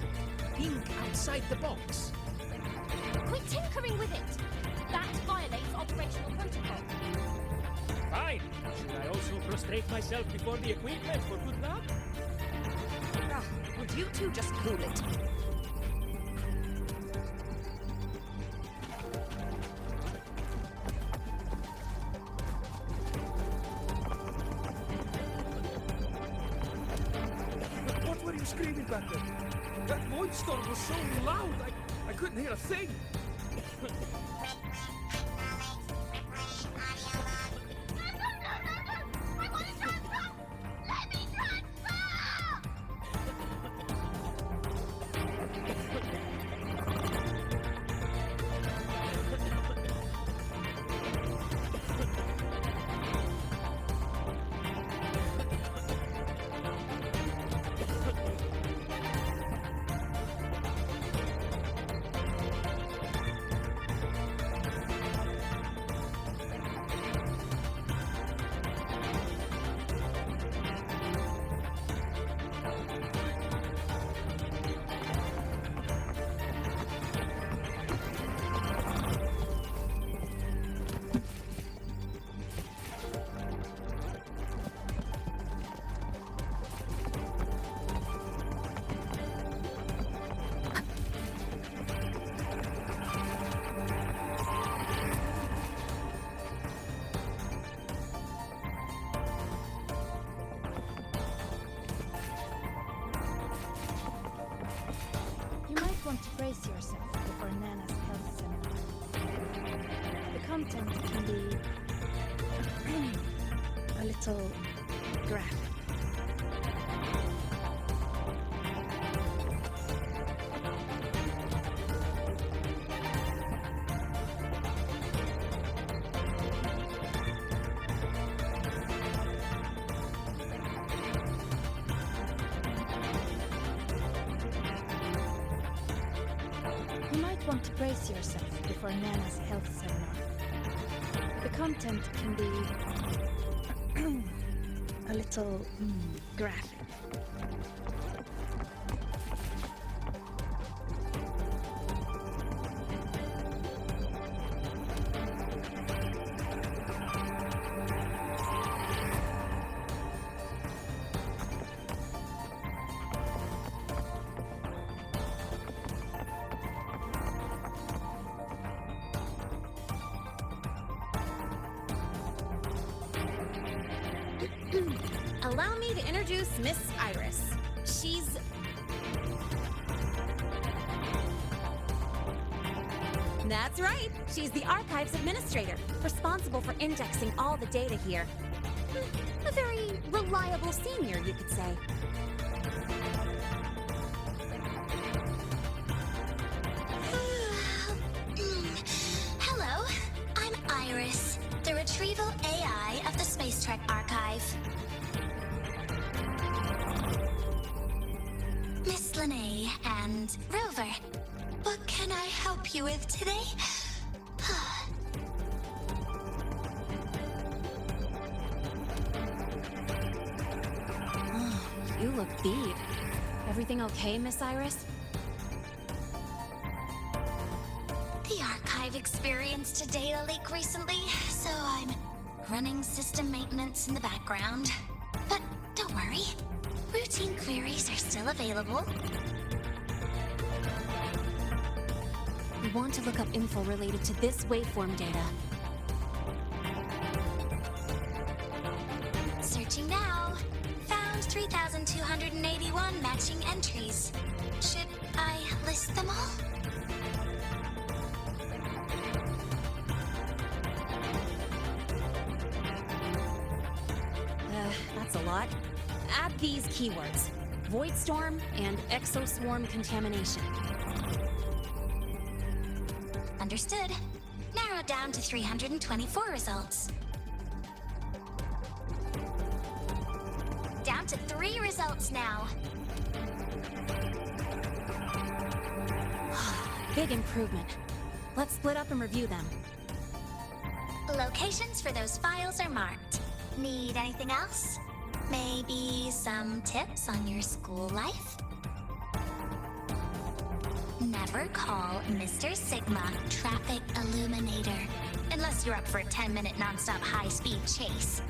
S7: Think outside the box.
S10: Quit tinkering with it! That violates operational protocol.
S7: Fine. Should I also prostrate myself before the equipment for good luck?
S6: Would you two just cool it?
S8: What were you screaming back there? That void storm was so loud, I couldn't hear a thing.
S10: Want to brace yourself before Nana's health seminar. The content can be a little graphic. want to brace yourself before Nana's health seminar. The content can be a little graphic.
S18: Allow me to introduce Miss Iris. She's... That's right. She's the Archives Administrator, responsible for indexing all the data here. A very reliable senior, you could say.
S19: Hello, I'm Iris, the retrieval AI of the Space Trek Archive. Miss Lene and Rover, what can I help you with today?
S12: You look beat. Everything okay, Miss Iris?
S19: The Archive experienced a data leak recently, so I'm running system maintenance in the background. But don't worry, routine queries are still available.
S12: We want to look up info related to this waveform data.
S19: Searching now. Found 3,281 matching entries. Should I list them all?
S18: That's a lot. Add these keywords. Void Storm and Exoswarm Contamination.
S19: Understood. Narrowed down to 324 results. Down to 3 results now.
S18: Big improvement. Let's split up and review them.
S19: Locations for those files are marked. Need anything else? Maybe some tips on your school life? Never call Mr. Sigma Traffic Illuminator, unless you're up for a 10-minute non-stop high-speed chase.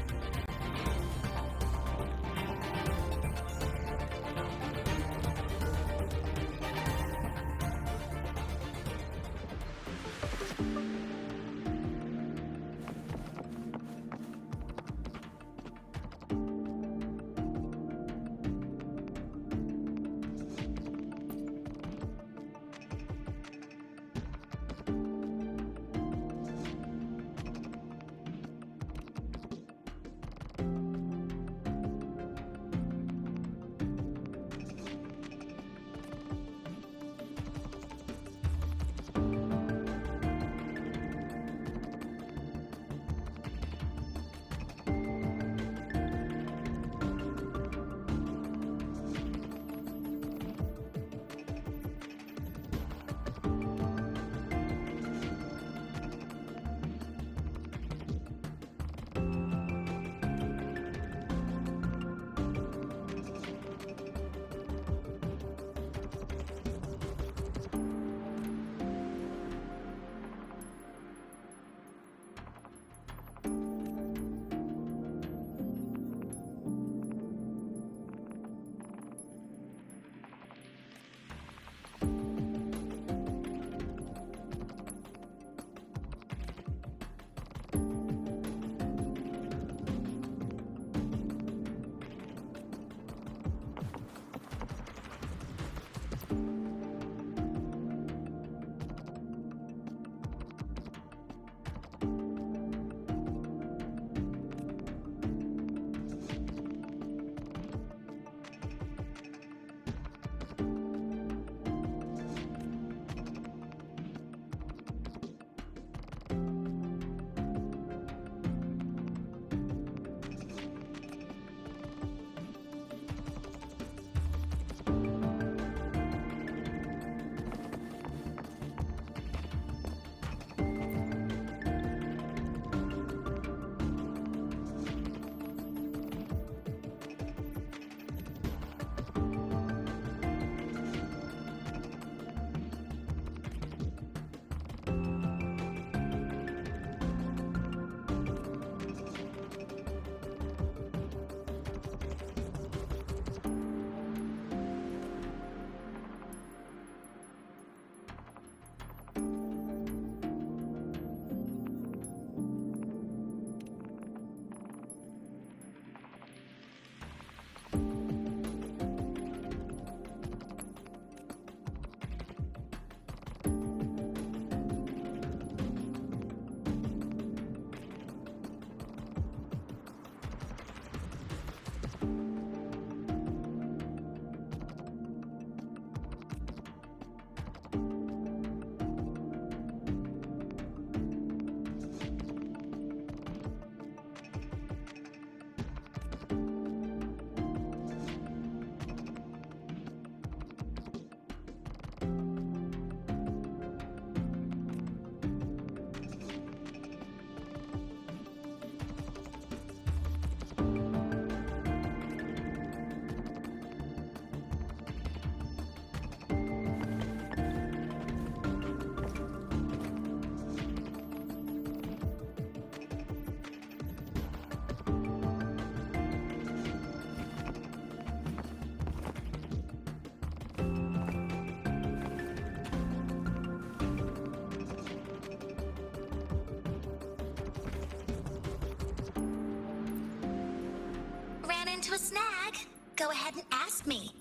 S19: into a snag, go ahead and ask me.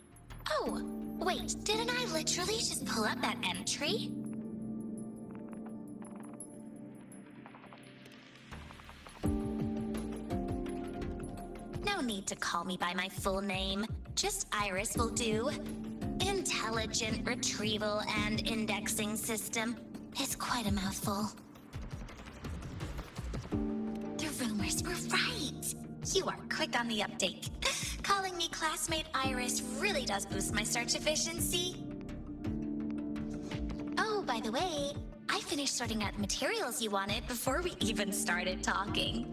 S19: Oh, wait, didn't I literally just pull up that entry? No need to call me by my full name. Just Iris will do. Intelligent Retrieval and Indexing System is quite a mouthful. The rumors were right. You are quick on the uptake. Calling me classmate Iris really does boost my search efficiency. Oh, by the way, I finished sorting out the materials you wanted before we even started talking.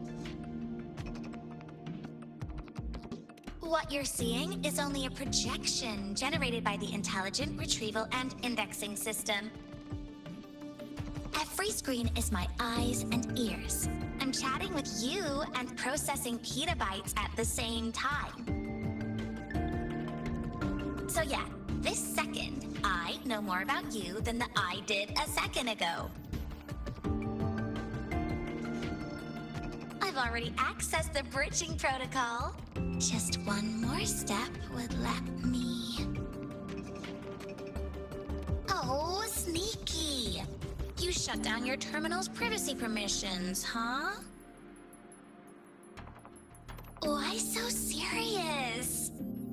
S19: What you're seeing is only a projection generated by the Intelligent Retrieval and Indexing System. Every screen is my eyes and ears. I'm chatting with you and processing petabytes at the same time. So yeah, this second, I know more about you than I did a second ago. I've already accessed the bridging protocol. Just one more step would let me... Oh, sneaky! You shut down your terminal's privacy permissions, huh? Why so serious?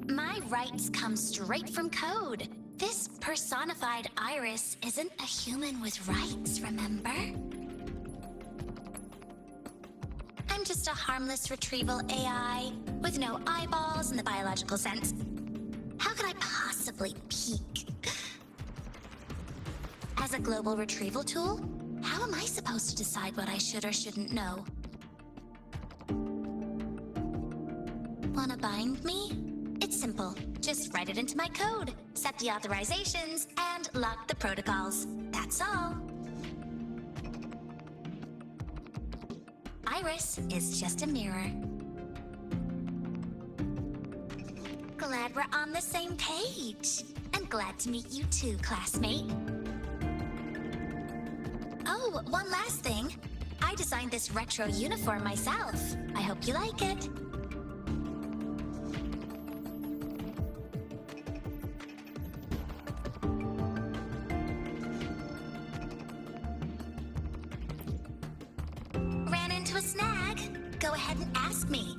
S19: My rights come straight from code. This personified Iris isn't a human with rights, remember? I'm just a harmless retrieval AI with no eyeballs in the biological sense. How could I possibly peek? As a global retrieval tool, how am I supposed to decide what I should or shouldn't know? Wanna bind me? It's simple. Just write it into my code, set the authorizations, and lock the protocols. That's all. Iris is just a mirror. Glad we're on the same page. And glad to meet you too, classmate. Oh, one last thing. I designed this retro uniform myself. I hope you like it. Ran into a snag. Go ahead and ask me.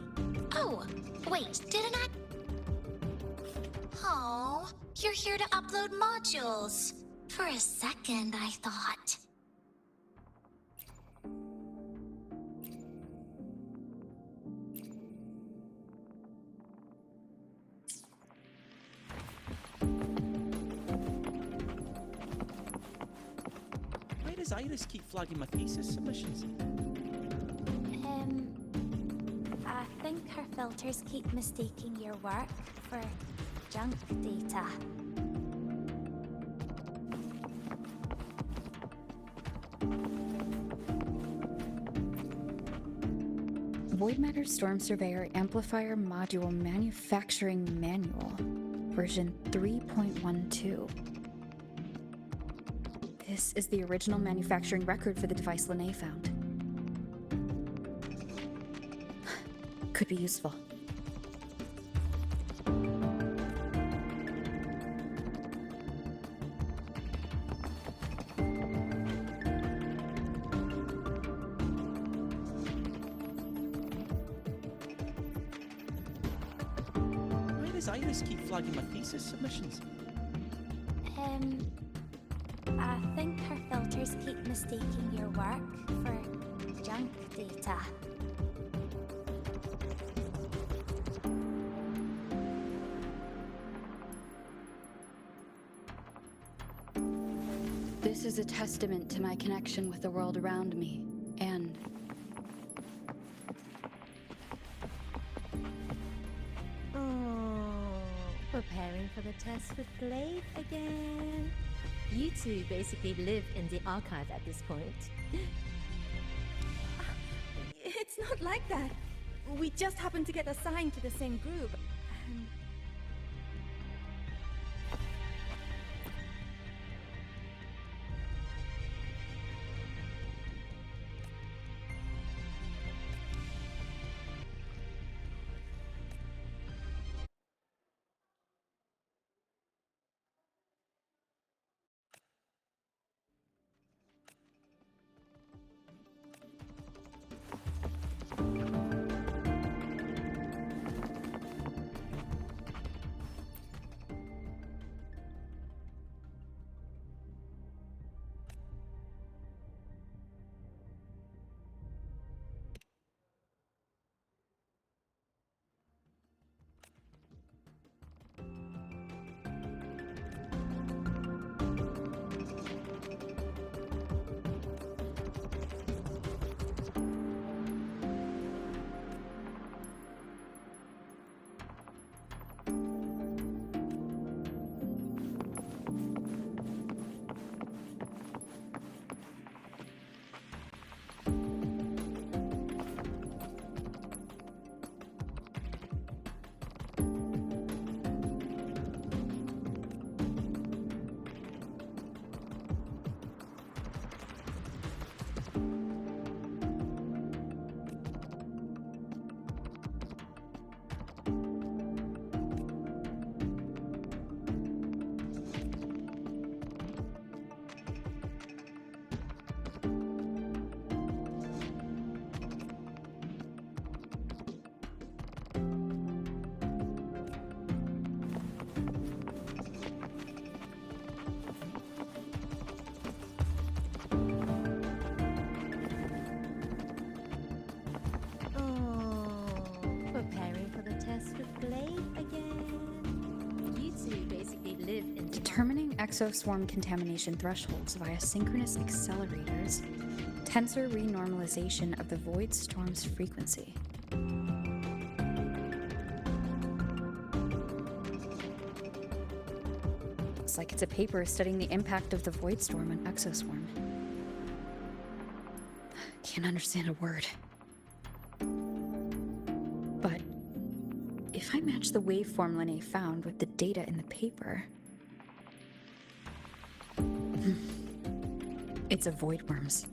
S19: Oh, wait, didn't I? Oh, you're here to upload modules. For a second, I thought.
S4: Why does Iris keep flagging my thesis submissions?
S1: I think her filters keep mistaking your work for junk data.
S14: Void Matter Storm Surveyor Amplifier Module Manufacturing Manual, version 3.12. This is the original manufacturing record for the device Lene found. Could be useful.
S4: Why does Iris keep flagging my thesis submissions?
S1: I think her filters keep mistaking your work for junk data.
S14: This is a testament to my connection with the world around me, and
S20: Oh, preparing for the test with Glaive again. You two basically live in the archive at this point.
S3: It's not like that. We just happened to get assigned to the same group. And
S14: exoswarm contamination thresholds via synchronous accelerators, tensor renormalization of the void storm's frequency. Looks like it's a paper studying the impact of the void storm on exoswarm. Can't understand a word. But if I match the waveform Linnae found with the data in the paper, it's a voidworms.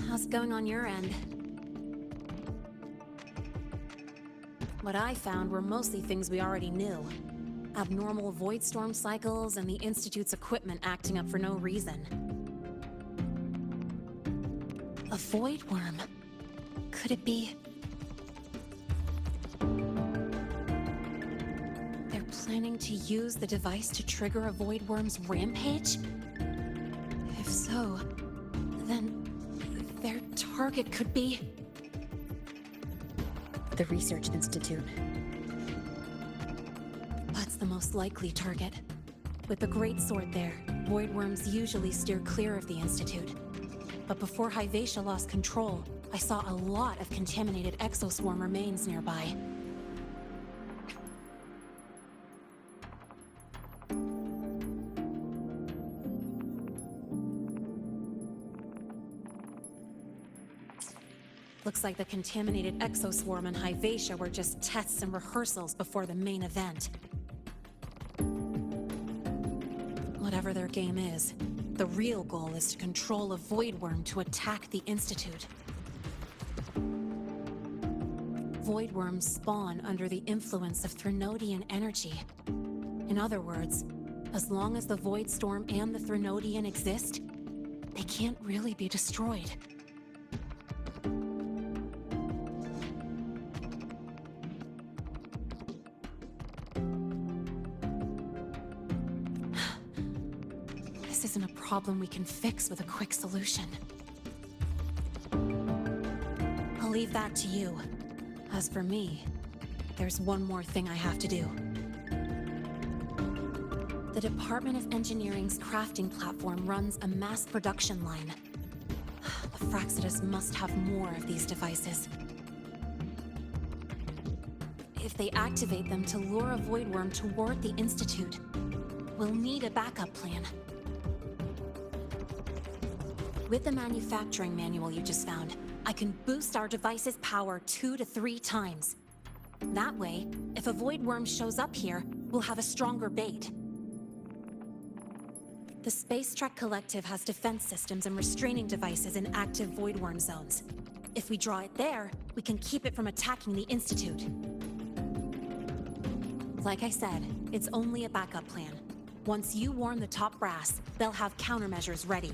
S12: How's it going on your end? What I found were mostly things we already knew. Abnormal void storm cycles and the Institute's equipment acting up for no reason. A void worm. Could it be? They're planning to use the device to trigger a void worm's rampage? If so, then their target could be...
S14: The Research Institute.
S12: That's the most likely target. With the Great Sword there, void worms usually steer clear of the Institute. But before Hyvatia lost control, I saw a lot of contaminated exoswarm remains nearby. Looks like the contaminated exoswarm and Hyvatia were just tests and rehearsals before the main event. Whatever their game is, the real goal is to control a void worm to attack the Institute. Void worms spawn under the influence of Threnodian energy. In other words, as long as the void storm and the Threnodian exist, they can't really be destroyed. This isn't a problem we can fix with a quick solution. I'll leave that to you. As for me, there's one more thing I have to do. The Department of Engineering's crafting platform runs a mass production line. The Fraxidus must have more of these devices. If they activate them to lure a void worm toward the Institute, we'll need a backup plan. With the manufacturing manual you just found, I can boost our device's power 2 to 3 times. That way, if a void worm shows up here, we'll have a stronger bait. The Space Trek Collective has defense systems and restraining devices in active void worm zones. If we draw it there, we can keep it from attacking the Institute. Like I said, it's only a backup plan. Once you warn the top brass, they'll have countermeasures ready.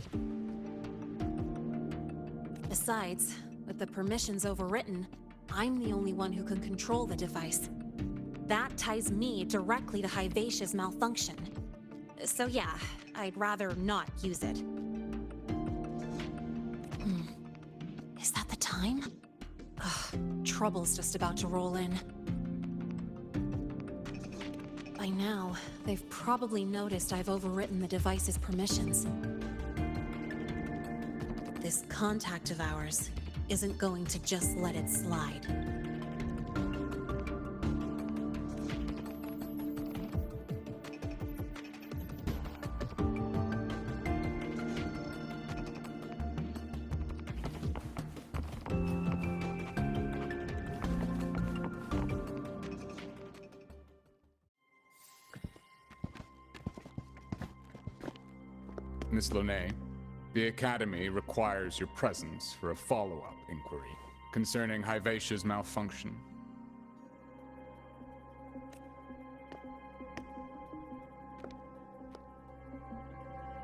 S12: Besides, with the permissions overwritten, I'm the only one who can control the device. That ties me directly to Hyvatia's malfunction. So yeah, I'd rather not use it. Is that the time? Ugh, trouble's just about to roll in. By now, they've probably noticed I've overwritten the device's permissions. This contact of ours isn't going to just let it slide.
S21: Miss Lonet, the Academy requires your presence for a follow-up inquiry concerning Hyvatia's malfunction.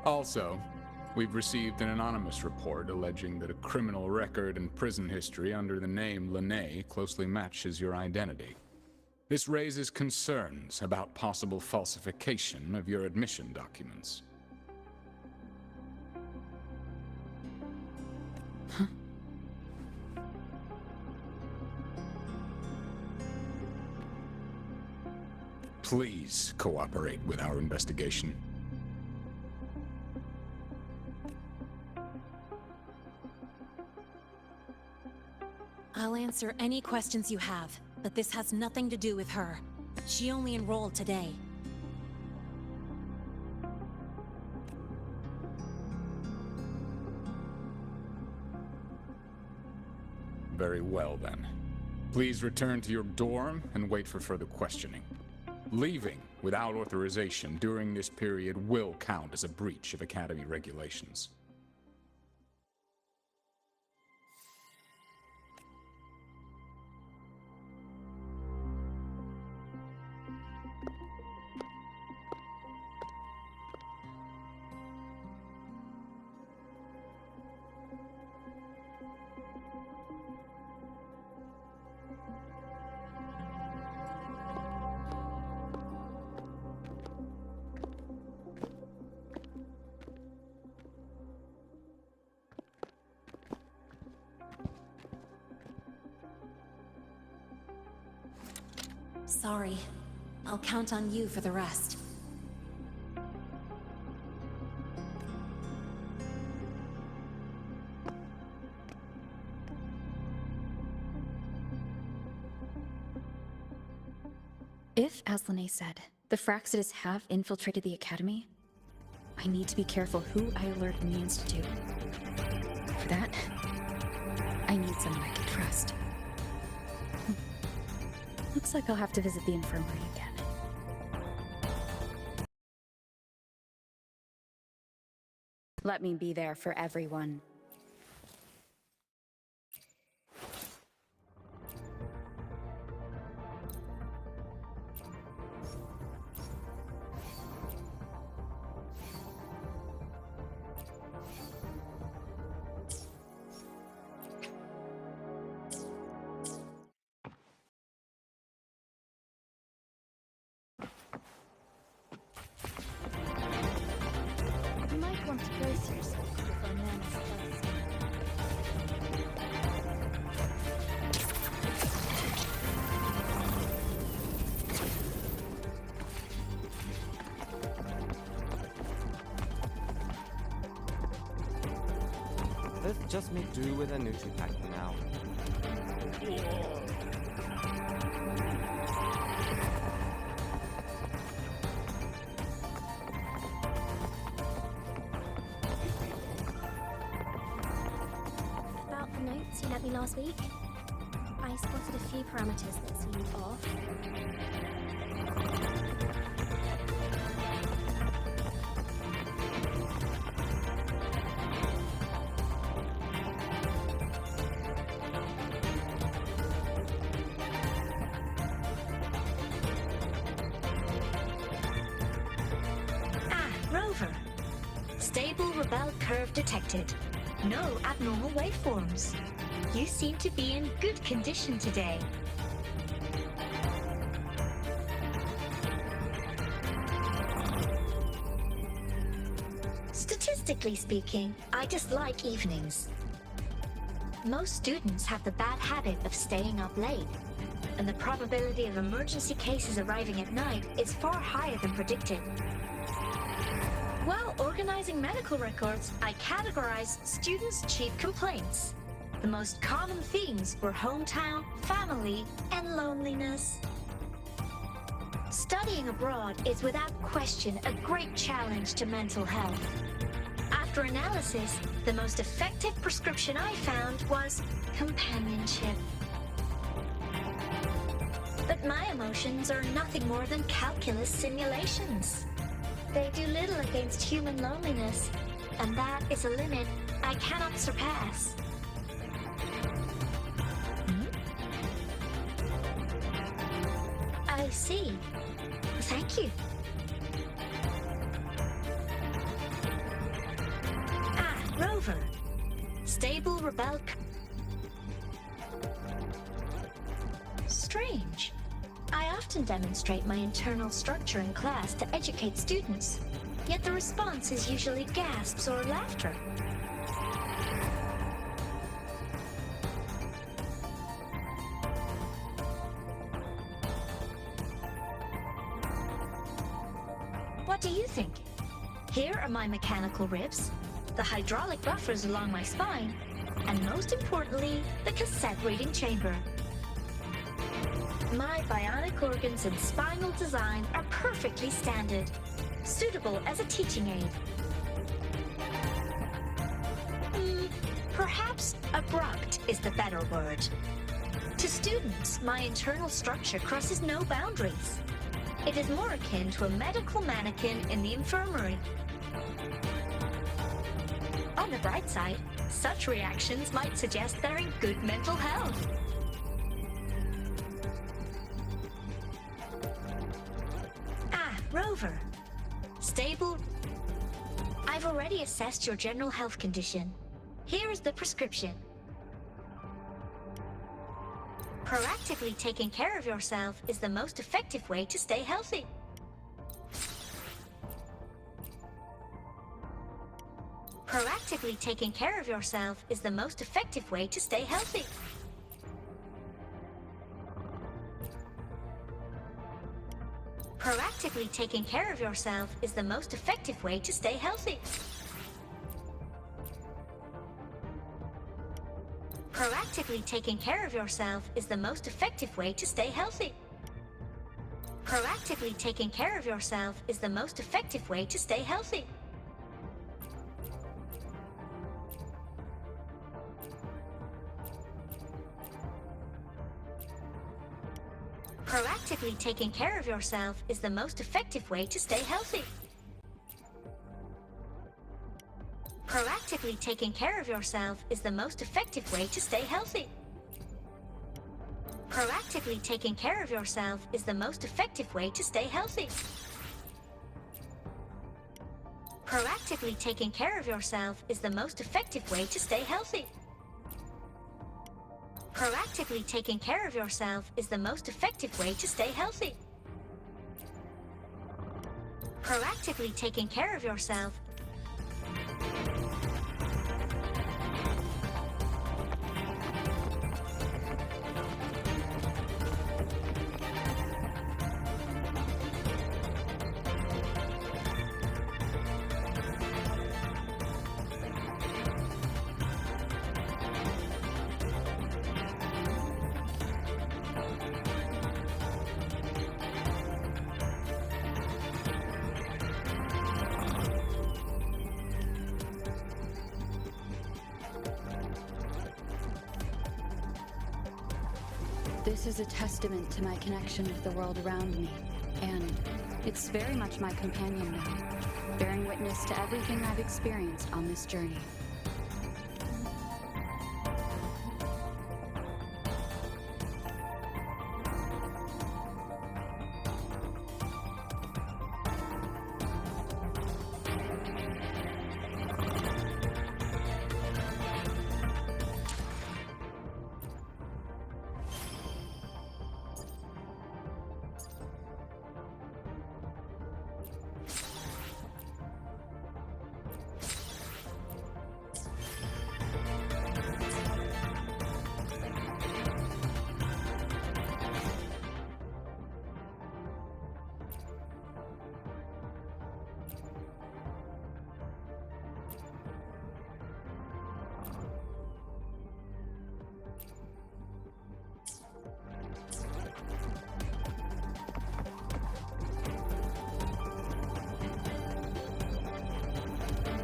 S21: Also, we've received an anonymous report alleging that a criminal record and prison history under the name Lonet closely matches your identity. This raises concerns about possible falsification of your admission documents. Please cooperate with our investigation.
S12: I'll answer any questions you have, but this has nothing to do with her. She only enrolled today.
S21: Very well, then. Please return to your dorm and wait for further questioning. Leaving without authorization during this period will count as a breach of Academy regulations.
S12: Sorry. I'll count on you for the rest.
S14: If, as Lene said, the Fraxitus have infiltrated the Academy, I need to be careful who I alert in the Institute. For that, I need someone I can trust. Looks like I'll have to visit the infirmary again. Let me be there for everyone.
S10: You might want to brace yourself before Nana's tells you.
S5: Let's just make do with a Nutri-Pack for now.
S22: About the notes you lent me last week, I spotted a few parameters that seemed off.
S19: Rover. Stable rebel curve detected. No abnormal waveforms. You seem to be in good condition today. Statistically speaking, I dislike evenings. Most students have the bad habit of staying up late, and the probability of emergency cases arriving at night is far higher than predicted. While organizing medical records, I categorized students' chief complaints. The most common themes were hometown, family, and loneliness. Studying abroad is without question a great challenge to mental health. After analysis, the most effective prescription I found was companionship. But my emotions are nothing more than calculus simulations. They do little against human loneliness, and that is a limit I cannot surpass. I see. Thank you. Rover. Stable rebel. Strange. I often
S9: often demonstrate my internal structure in class to educate students, yet the response is usually gasps or laughter. What do you think? Here are my mechanical ribs, the hydraulic buffers along my spine, and most importantly, the cassette reading chamber. My bionic organs and spinal design are perfectly standard, suitable as a teaching aid. Perhaps abrupt is the better word. To students, my internal structure crosses no boundaries. It is more akin to a medical mannequin in the infirmary. On the bright side, such reactions might suggest they're in good mental health. Ah, Rover. Stable. I've already assessed your general health condition. Here is the prescription. Proactively taking care of yourself is the most effective way to stay healthy. Proactively taking care of yourself is the most effective way to stay healthy. Proactively taking care of yourself is the most effective way to stay healthy. Proactively taking care of yourself is the most effective way to stay healthy. Proactively taking care of yourself is the most effective way to stay healthy. Proactively taking care of yourself is the most effective way to stay healthy. Proactively taking care of yourself is the most effective way to stay healthy. Proactively taking care of yourself is the most effective way to stay healthy. Proactively taking care of yourself is the most effective way to stay healthy. Proactively taking care of yourself is the most effective way to stay healthy. Proactively taking care of yourself.
S14: This is a testament to my connection with the world around me, and it's very much my companion now, bearing witness to everything I've experienced on this journey.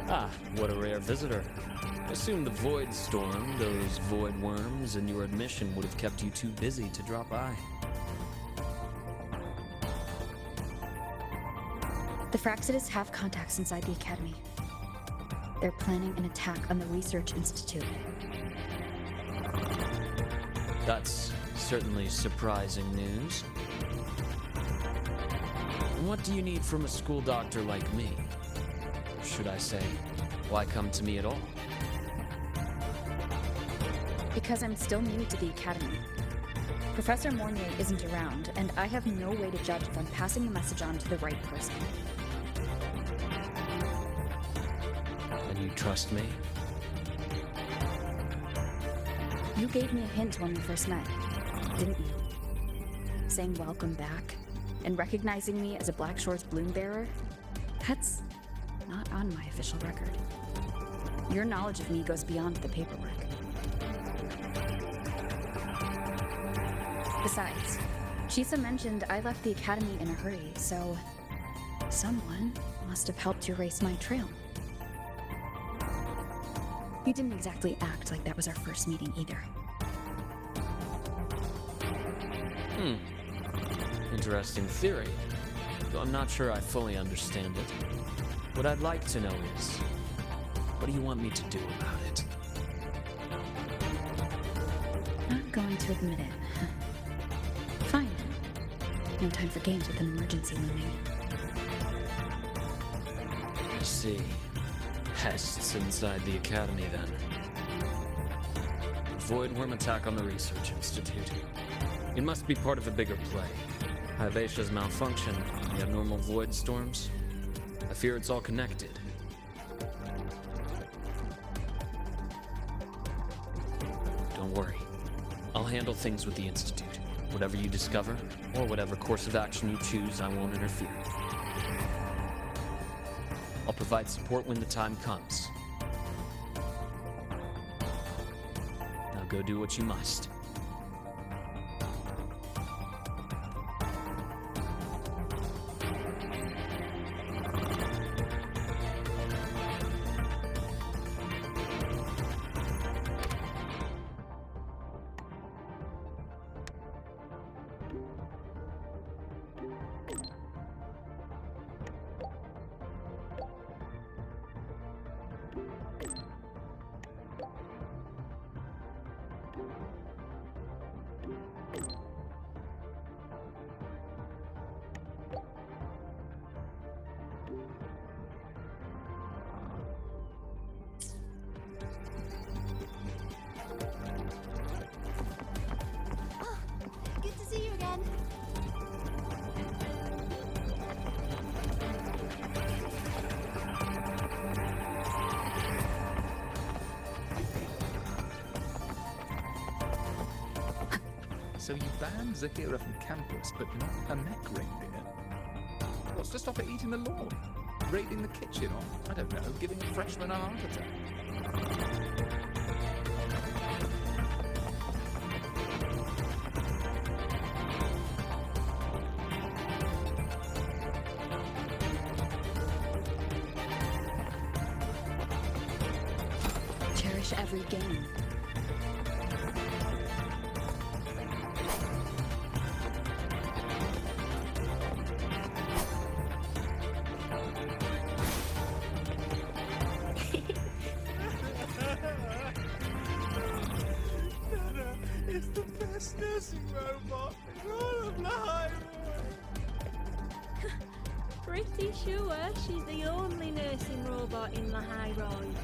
S4: Ah, what a rare visitor. I assume the void storm, those void worms, and your admission would have kept you too busy to drop by.
S14: The Fraxidus have contacts inside the Academy. They're planning an attack on the Research Institute.
S4: That's certainly surprising news. And what do you need from a school doctor like me? Should I say, why come to me at all?
S14: Because I'm still new to the Academy. Professor Mornier isn't around, and I have no way to judge if I'm passing the message on to the right person.
S4: And you trust me?
S14: You gave me a hint when we first met, didn't you? Saying welcome back, and recognizing me as a Black Shores bloom bearer? That's not on my official record. Your knowledge of me goes beyond the paperwork. Besides, Shisa mentioned I left the academy in a hurry, so someone must have helped you erase my trail. You didn't exactly act like that was our first meeting either.
S4: Interesting theory, though I'm not sure I fully understand it. What I'd like to know is, what do you want me to do about it?
S14: Not going to admit it. Fine. No time for games with an emergency looming.
S4: I see. Pests inside the academy, then. Void worm attack on the research institute. It must be part of a bigger play. Hivacia's malfunction, the abnormal void storms. I fear it's all connected. Don't worry. I'll handle things with the institute. Whatever you discover, or whatever course of action you choose, I won't interfere. I'll provide support when the time comes. Now go do what you must.
S22: Good to see you again.
S17: So you banned Zahira from campus, but not her mech reindeer? What's to stop her eating the lawn? Raiding the kitchen, or, I don't know, giving a freshman a heart attack?
S14: Cherish every game.
S7: It's the best nursing robot in all of the High
S3: Pretty sure she's the only nursing robot in the High Road.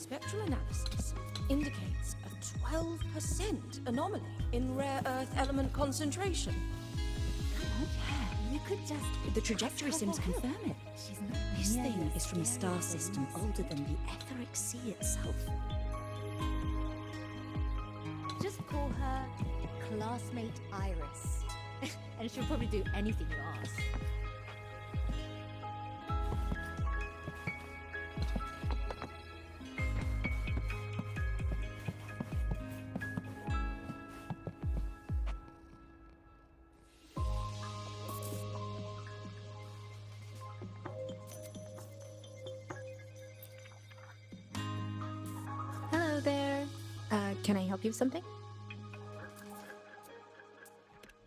S13: Spectral analysis indicates a 12% anomaly in rare earth element concentration.
S6: You could just...
S13: The trajectory sims confirm it.
S6: This thing is from a star system older than the etheric sea itself.
S20: Just call her classmate Iris. And she'll probably do anything you ask.
S14: Hello there. Can I help you with something?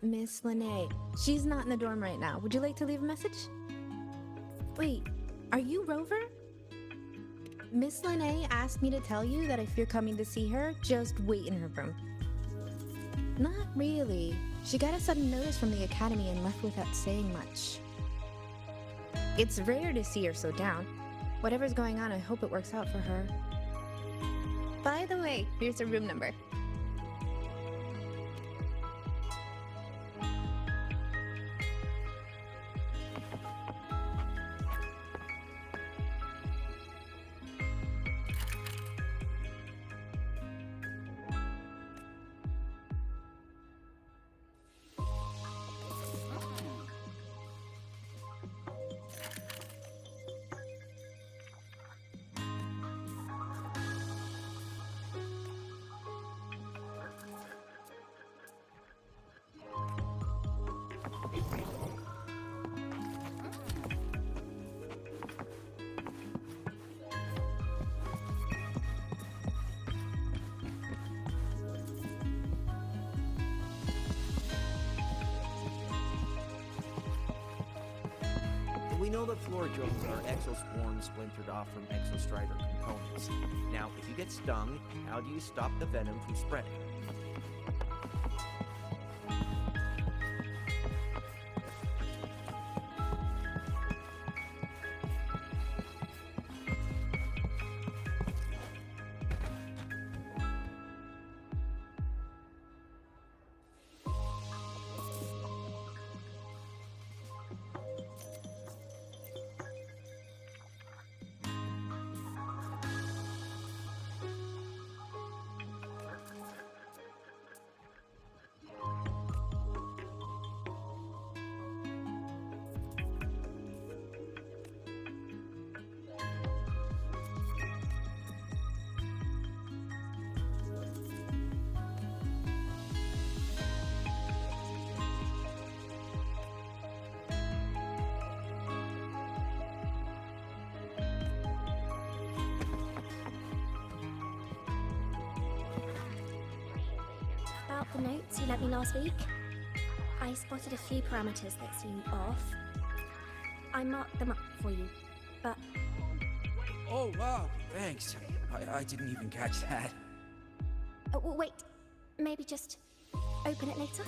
S14: Miss Lene. She's not in the dorm right now. Would you like to leave a message? Wait, are you Rover? Miss Lene asked me to tell you that if you're coming to see her, just wait in her room. Not really. She got a sudden notice from the academy and left without saying much. It's rare to see her so down. Whatever's going on, I hope it works out for her. By the way, here's her room number.
S15: We know that floor drones are exospores splintered off from exostrider components. Now, if you get stung, how do you stop the venom from spreading?
S22: About the notes you lent me last week, I spotted a few parameters that seem off. I marked them up for you, but...
S8: Oh, wow, thanks. I didn't even catch that.
S22: Oh, wait, maybe just open it later?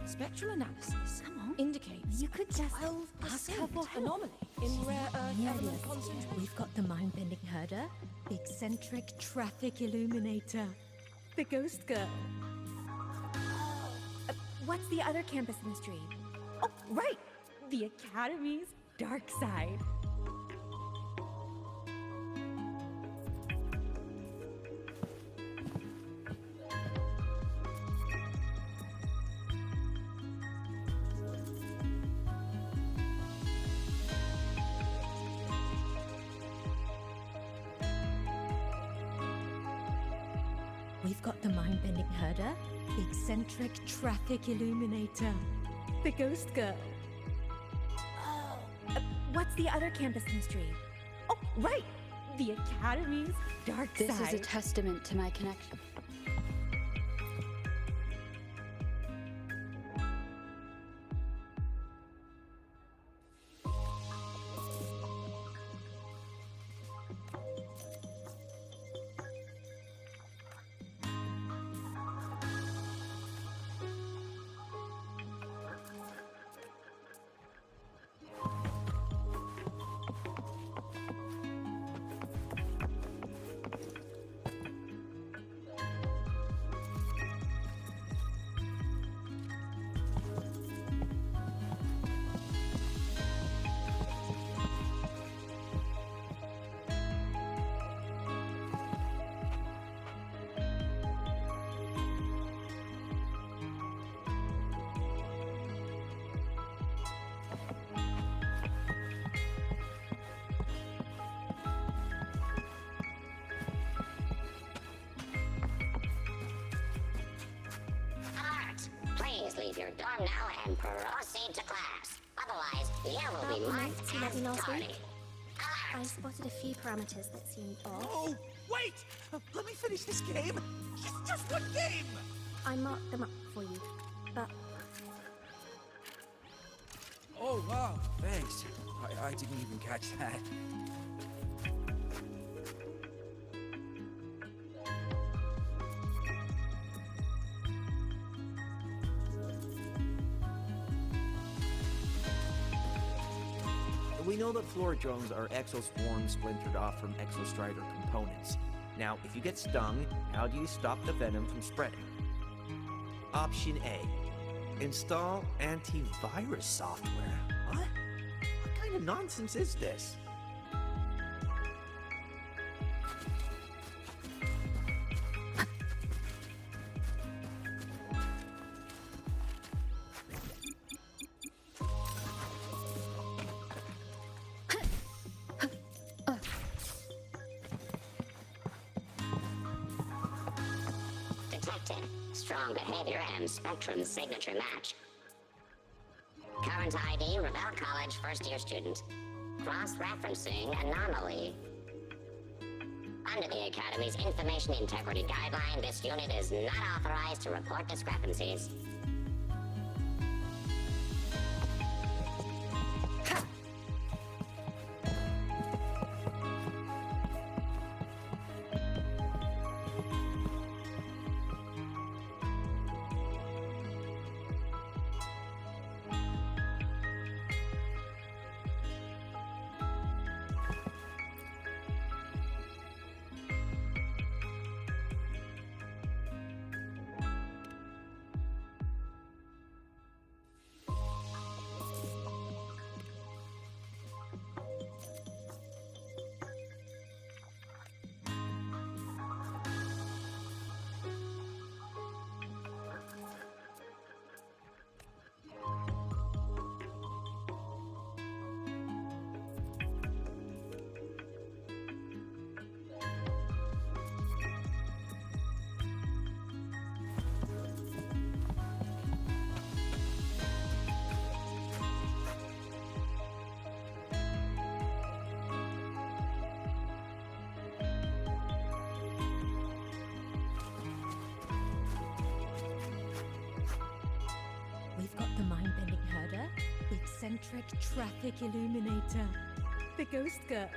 S13: Spectral analysis indicates
S22: you could just
S13: 12% anomaly in rare earth element concentration.
S20: We've got the mind-bending herder, the eccentric traffic illuminator, the ghost girl.
S3: What's the other campus mystery? Oh, right! The Academy's dark side.
S20: We've got the mind-bending herder, the eccentric traffic illuminator, the ghost girl.
S3: What's the other campus mystery? Oh, right! The Academy's dark
S14: This
S3: side.
S14: is a testament to my connection.
S2: Please leave your dorm now and proceed to class. Otherwise, you will be
S22: About the
S2: marked
S22: notes you let
S2: as
S22: me last
S2: tardy.
S22: week, I spotted a few parameters that seemed off.
S8: Oh, wait! Let me finish this game! Just one game!
S22: I marked them up for you, but
S8: Oh, wow, thanks. I didn't even catch that.
S15: We know that floor drones are exoswarms splintered off from exostrider components. Now, if you get stung, how do you stop the venom from spreading? Option A. Install antivirus software. What? What kind of nonsense is this?
S2: Detected. Strong behavior and spectrum signature match. Current ID, Rebel College first-year student. Cross-referencing anomaly. Under the Academy's Information Integrity Guideline, this unit is not authorized to report discrepancies.
S20: We've got the mind-bending herder, the eccentric traffic illuminator, the ghost girl.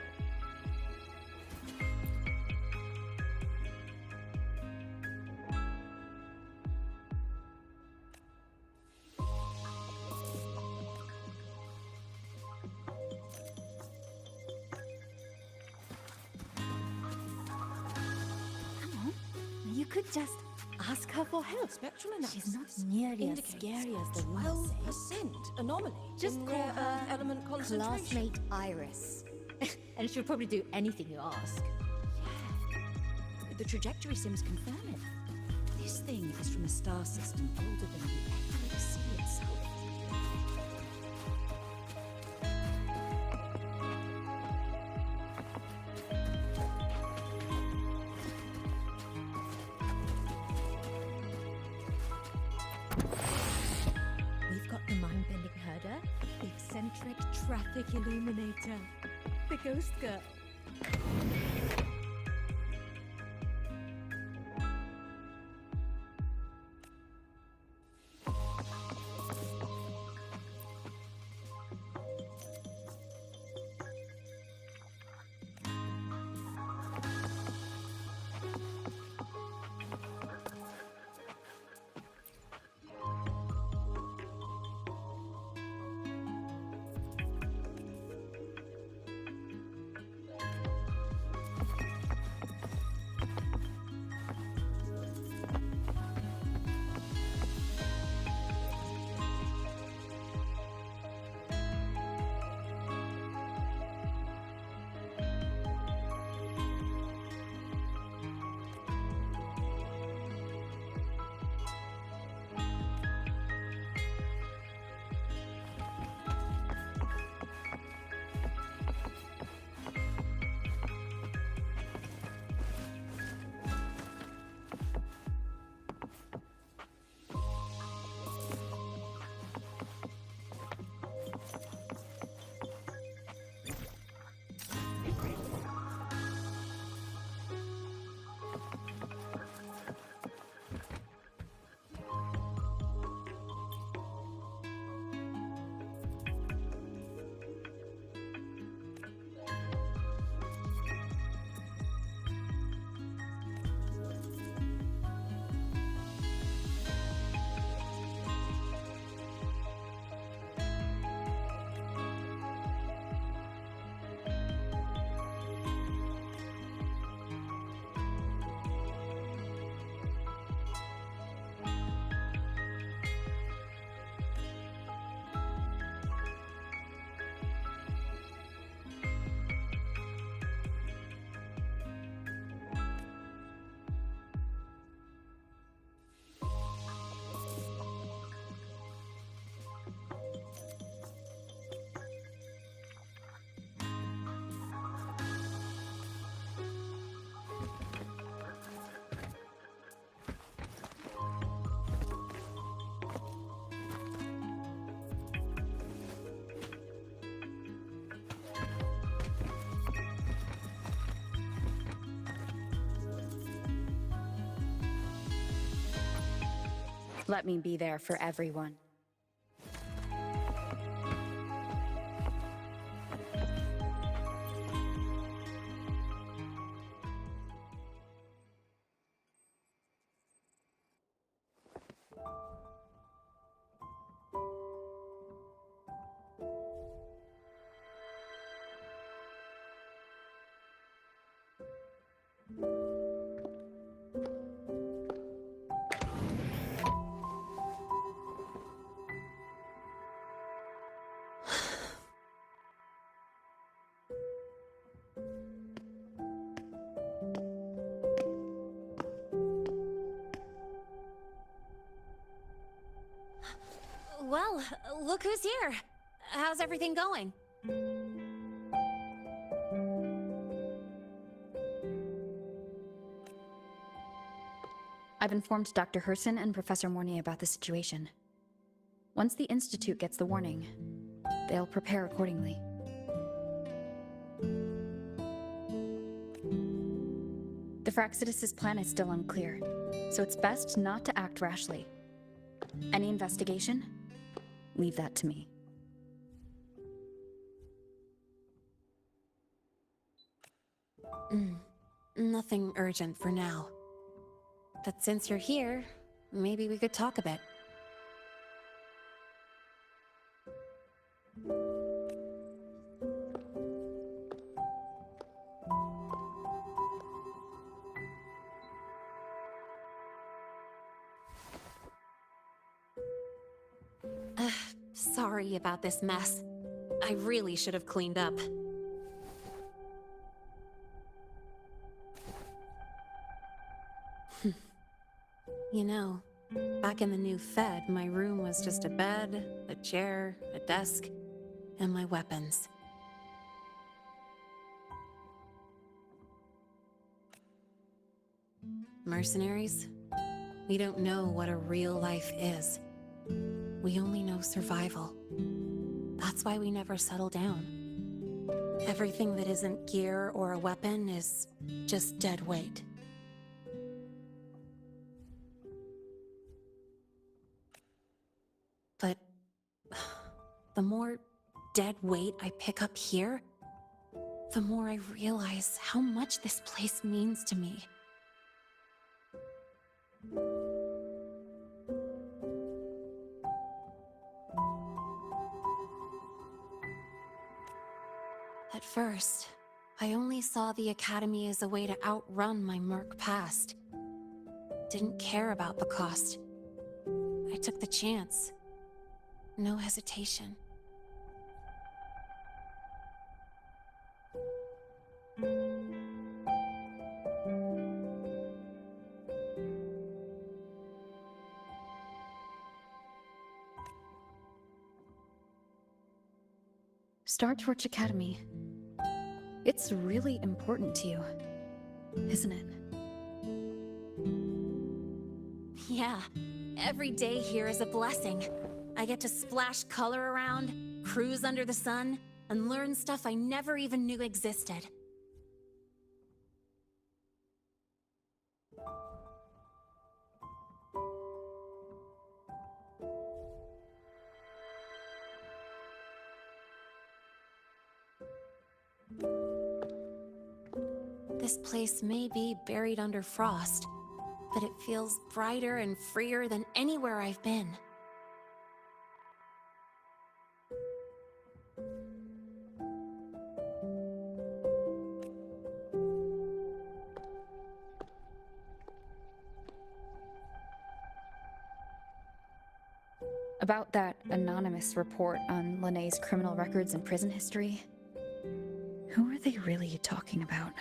S3: Come on, you could just ask her for help.
S13: Spectrum analysis
S3: She's not nearly as
S13: indicates
S3: scary as the
S13: 12% anomaly.
S3: Just
S13: in
S3: call
S13: rare
S3: her
S13: earth element concentration.
S3: classmate Iris. And she'll probably do anything you ask.
S13: The trajectory sims confirm it. This thing is from a star system older than the Galaxy itself.
S20: Traffic illuminator. The ghost girl.
S14: Let me be there for everyone.
S18: Well, look who's here. How's everything going?
S14: I've informed Dr. Herson and Professor Mornay about the situation. Once the Institute gets the warning, they'll prepare accordingly. The Fraxidus' plan is still unclear, so it's best not to act rashly. Any investigation? Leave that to me.
S12: Nothing urgent for now. But since you're here, maybe we could talk a bit. Sorry about this mess. I really should have cleaned up. You know, back in the new Fed, my room was just a bed, a chair, a desk, and my weapons. Mercenaries? We don't know what a real life is. We only know survival. That's why we never settle down. Everything that isn't gear or a weapon is just dead weight. But the more dead weight I pick up here, the more I realize how much this place means to me. At first, I only saw the Academy as a way to outrun my Merc past. Didn't care about the cost. I took the chance. No hesitation.
S14: Star Torch Academy. It's really important to you, isn't it?
S12: Yeah, every day here is a blessing. I get to splash color around, cruise under the sun, and learn stuff I never even knew existed. This place may be buried under frost, but it feels brighter and freer than anywhere I've been.
S14: About that anonymous report on Linnéa's criminal records and prison history, who are they really talking about?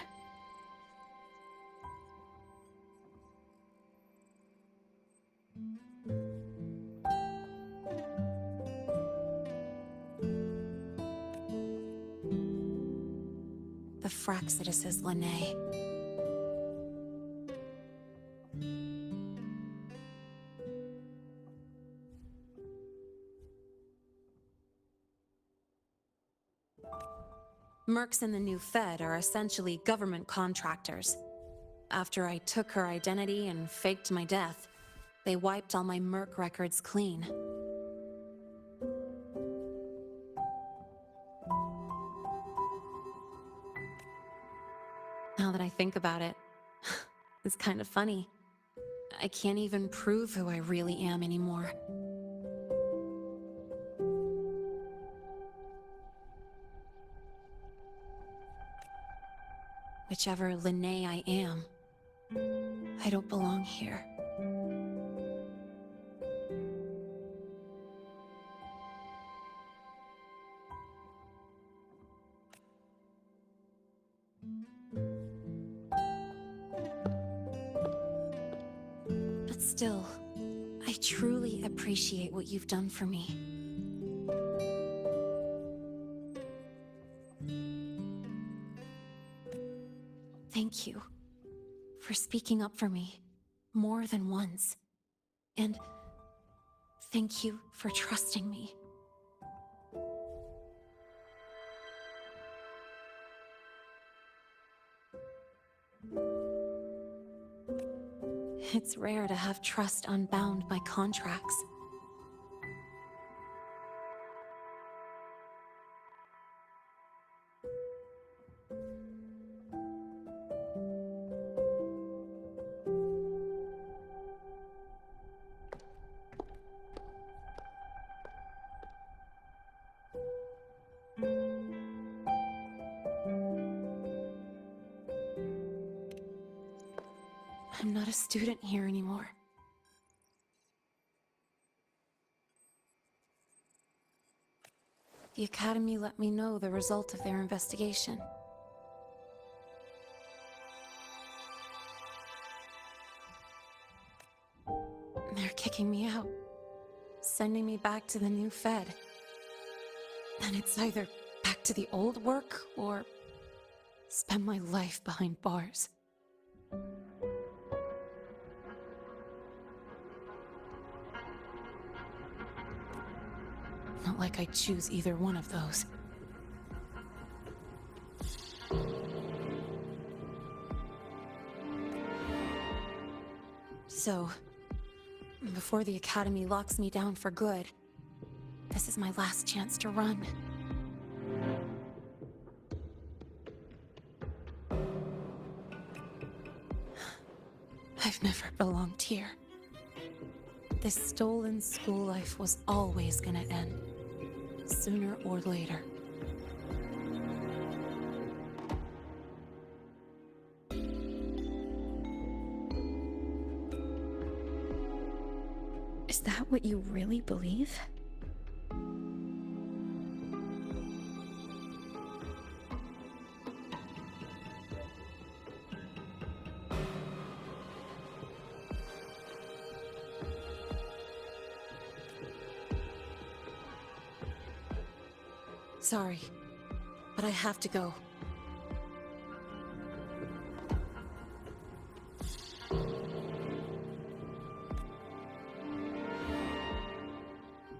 S12: The Fraxidus' Linné. Mercs in the new Fed are essentially government contractors. After I took her identity and faked my death, they wiped all my Merc records clean. Now that I think about it, it's kind of funny. I can't even prove who I really am anymore. Whichever Linné I am, I don't belong here. But still, I truly appreciate what you've done for me. Thank you for speaking up for me more than once. And thank you for trusting me. It's rare to have trust unbound by contracts. I'm not a student here anymore. The Academy let me know the result of their investigation. They're kicking me out, sending me back to the new Fed. And it's either back to the old work or spend my life behind bars. Not like I'd choose either one of those. So, before the Academy locks me down for good, this is my last chance to run. I've never belonged here. This stolen school life was always gonna end, sooner or later.
S14: Is that what you really believe?
S12: Sorry, but I have to go.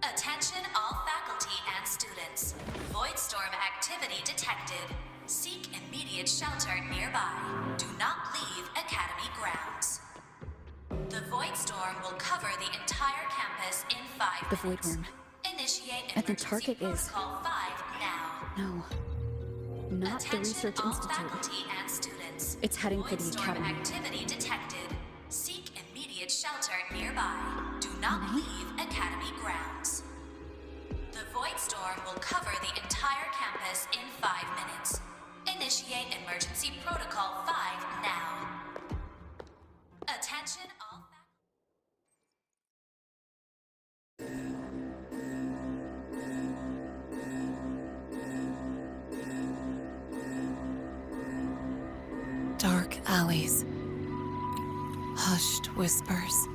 S11: Attention all faculty and students. Void storm activity detected. Seek immediate shelter nearby. Do not leave Academy grounds. The void storm will cover the entire campus in 5
S14: The
S11: minutes.
S14: Void Worm.
S11: Initiate
S14: And the
S11: emergency
S14: target is...
S11: protocol 5 now.
S14: No. Not the Research
S11: all
S14: Institute.
S11: faculty and students.
S14: It's heading for
S11: Void
S14: the
S11: storm
S14: Academy.
S11: activity detected. Seek immediate shelter nearby. Do not leave Academy grounds. The void storm will cover the entire campus in 5 minutes. Initiate emergency protocol 5 now. Attention all
S12: Dark alleys. Hushed whispers.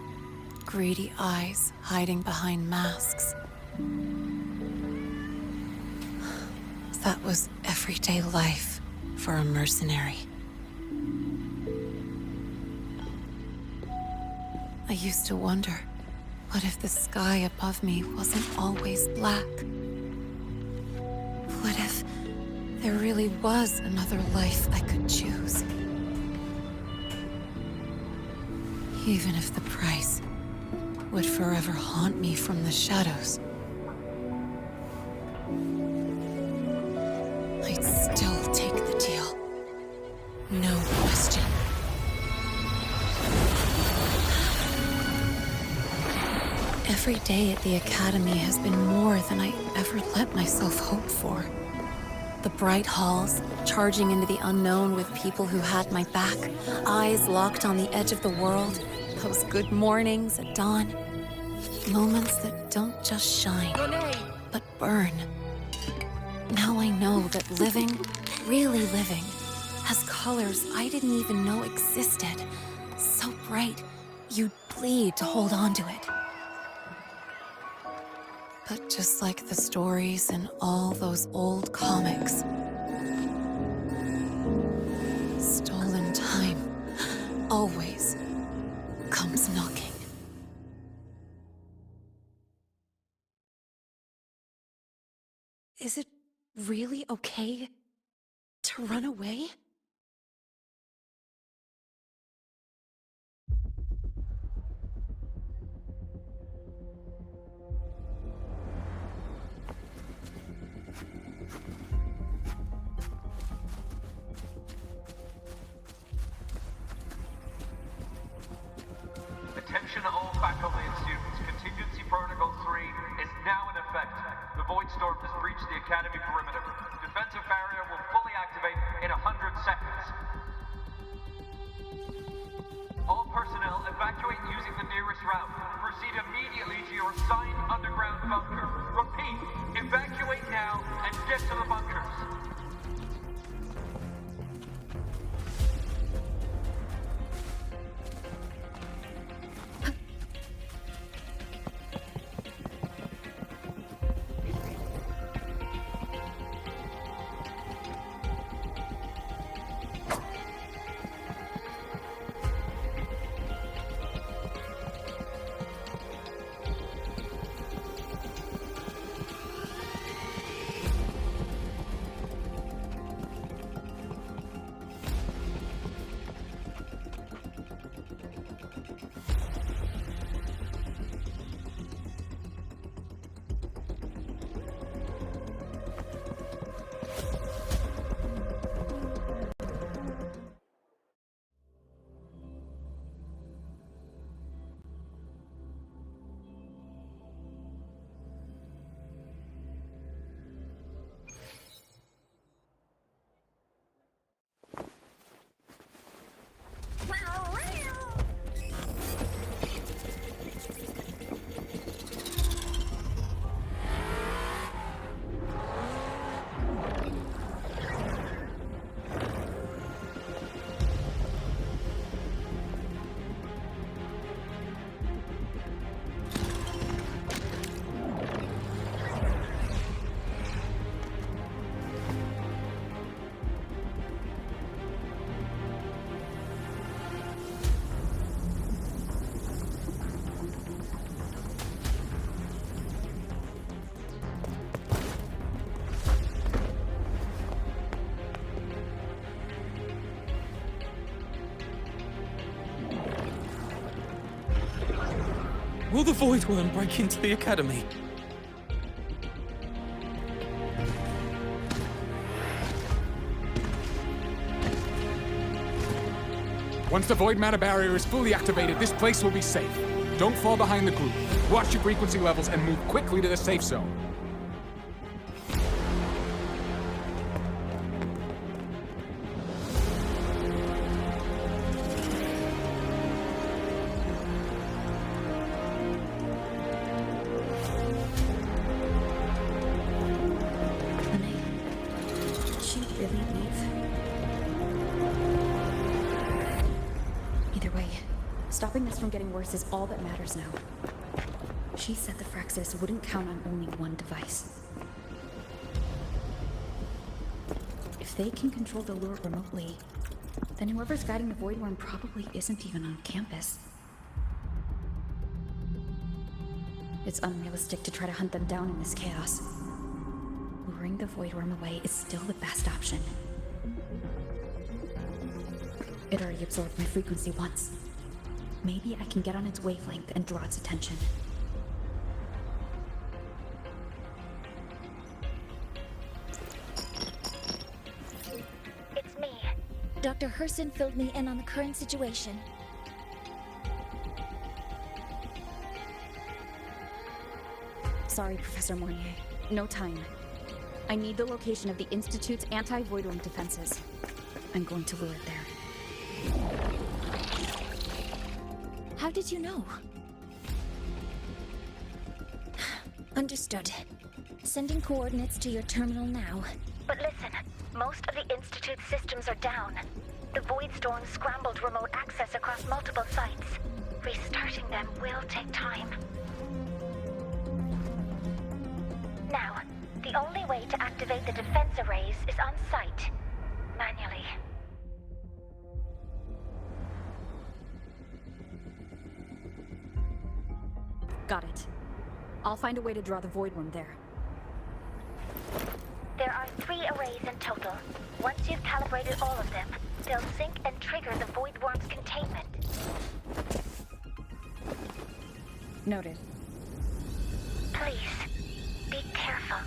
S12: Greedy eyes hiding behind masks. That was everyday life for a mercenary. I used to wonder, what if the sky above me wasn't always black? What if there really was another life I could choose? Even if the price would forever haunt me from the shadows. I'd still take the deal. No question. Every day at the Academy has been more than I ever let myself hope for. The bright halls, charging into the unknown with people who had my back, eyes locked on the edge of the world, those good mornings at dawn. Moments that don't just shine, but burn. Now I know that living, really living, has colors I didn't even know existed. So bright, you'd bleed to hold on to it. But just like the stories in all those old comics, stolen time always comes knocking. Is it really okay to run away?
S16: Attention all faculty and students. Contingency Protocol 3 is now in effect. The Void Storm has breached the Academy perimeter. Defensive barrier will fully activate in 100 seconds. All personnel evacuate using the nearest route. Proceed immediately to your assigned underground bunker. Repeat, evacuate now and get to the bunkers.
S17: Will the Void Worm break into the Academy?
S1: Once the Void Matter Barrier is fully activated, this place will be safe. Don't fall behind the group. Watch your frequency levels and move quickly to the safe zone.
S14: Did she really leave? Either way, stopping this from getting worse is all that matters now. She said the Fraxis wouldn't count on only one device. If they can control the lure remotely, then whoever's guiding the Void Worm probably isn't even on campus. It's unrealistic to try to hunt them down in this chaos. Luring the Void Worm away is still the best option. It already absorbed my frequency once. Maybe I can get on its wavelength and draw its attention.
S22: It's me. Dr. Herson filled me in on the current situation.
S14: Sorry, Professor Mornier. No time. I need the location of the Institute's anti-Void Worm defenses. I'm going to lure it there.
S22: How did you know? Understood. Sending coordinates to your terminal now. But listen, most of the Institute's systems are down. The Void Storm scrambled remote access across multiple sites. Restarting them will take time. Now, the only way to activate the defense arrays is on site, manually.
S14: Got it. I'll find a way to draw the Void Worm there.
S22: There are 3 arrays in total. Once you've calibrated all of them, they'll sync and trigger the Void Worm's containment.
S14: Noted.
S22: Please, be careful.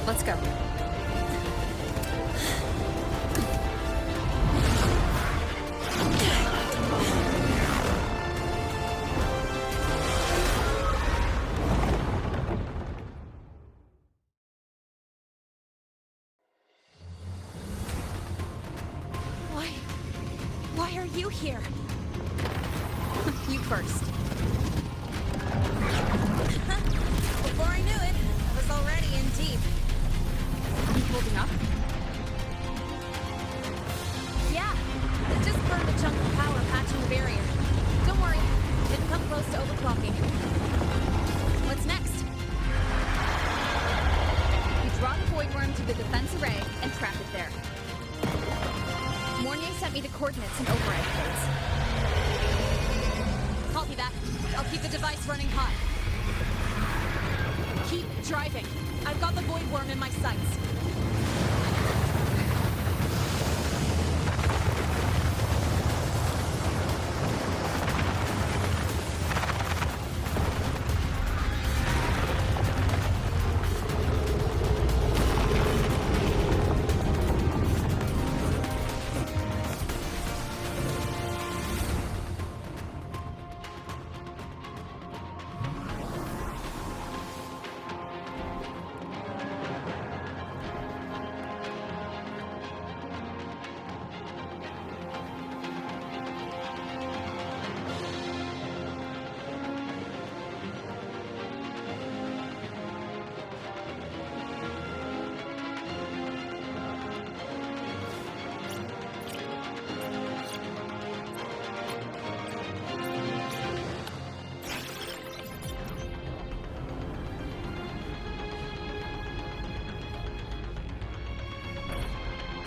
S14: Let's go.
S18: Why are you here?
S14: You first.
S18: Before I knew it, I was already in deep.
S14: You holding up?
S18: Yeah, it just burned a chunk of power patching the barrier. Don't worry, didn't come close to overclocking. What's next?
S14: You draw the Void Worm to the defense array and trap it there. Mornier sent me the coordinates and override codes.
S18: Copy that. I'll keep the device running hot. Keep driving. I've got the Void Worm in my sights.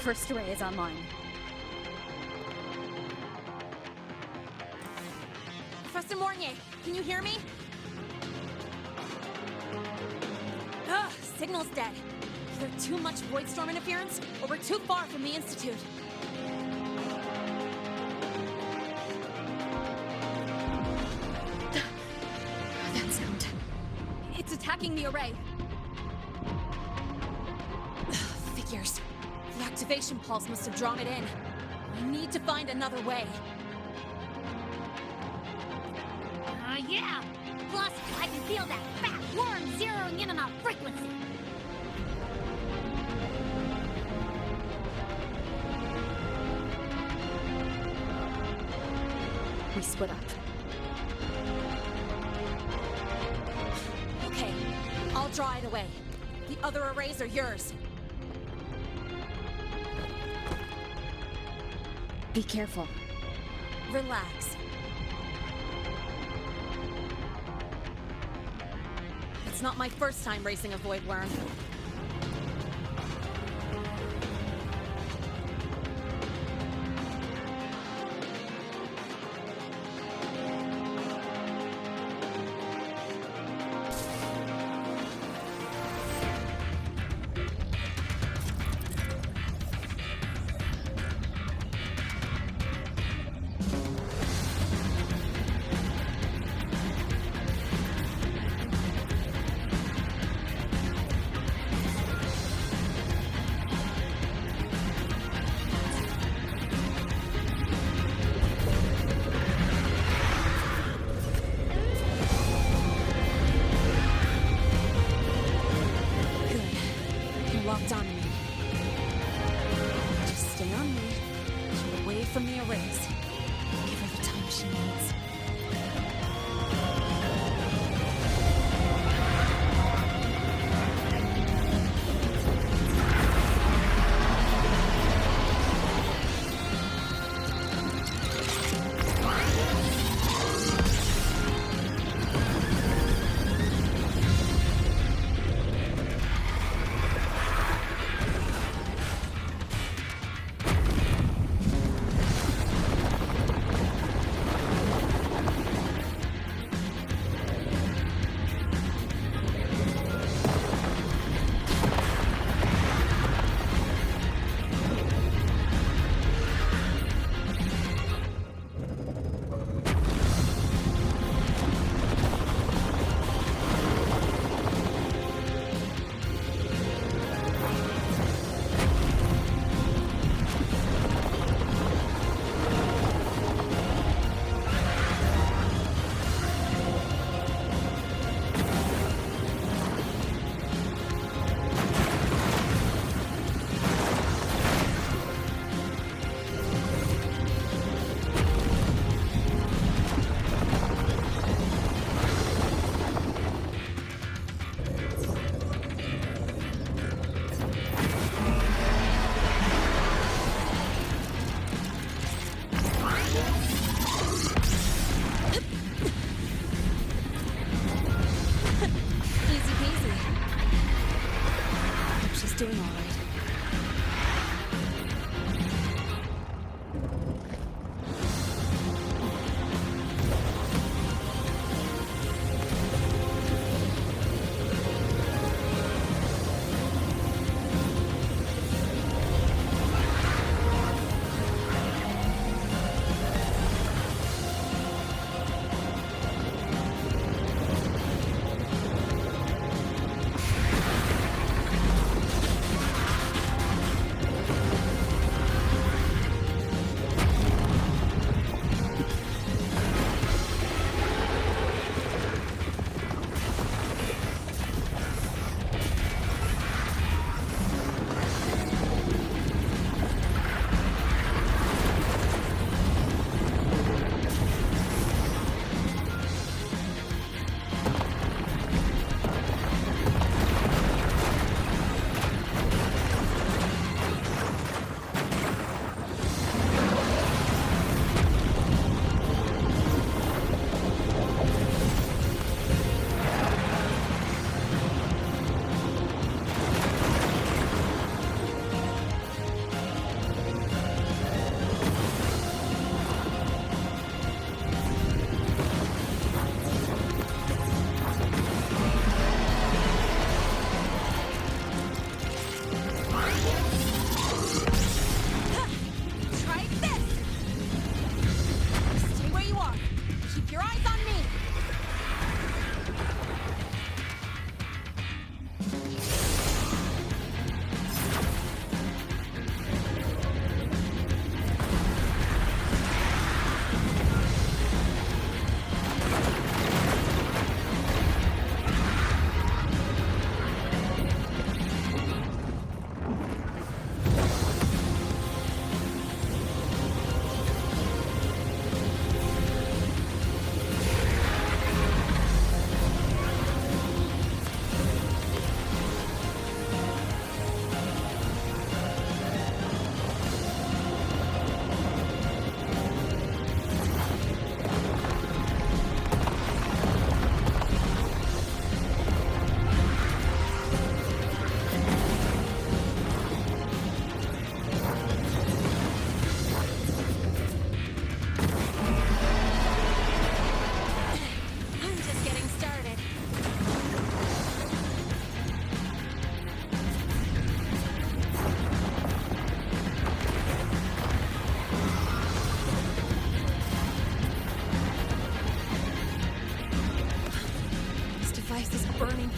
S18: First array is online. Professor Mornier, can you hear me? Ugh, signal's dead. Either too much void storm interference, or we're too far from the Institute.
S14: That sound.
S18: It's attacking the array. Figures. The activation pulse must have drawn it in. I need to find another way.
S10: Yeah! Plus, I can feel that fat worm zeroing in on our frequency!
S14: We split up.
S18: Okay, I'll draw it away. The other arrays are yours.
S14: Be careful.
S18: Relax. It's not my first time racing a void worm. Locked on me. Just stay on me. Keep away from the arrays. Give her the time she needs.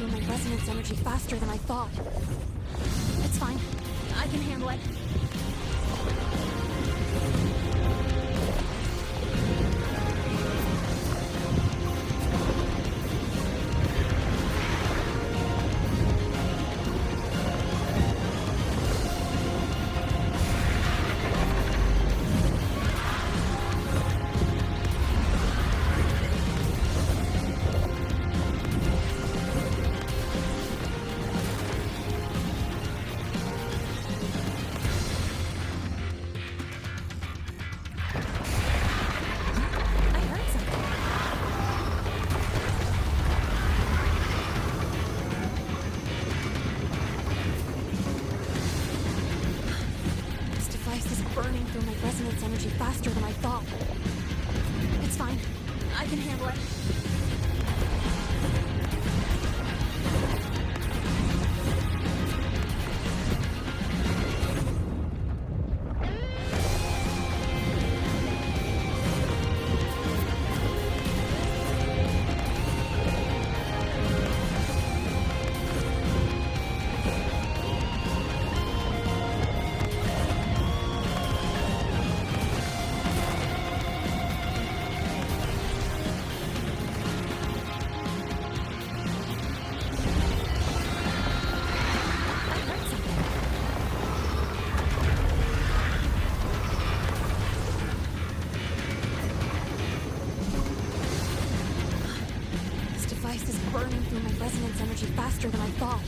S12: through my resonance energy faster than I thought. It's fine. I can handle it. Energy faster than I thought. It's fine. I can handle it. Energy faster than I thought.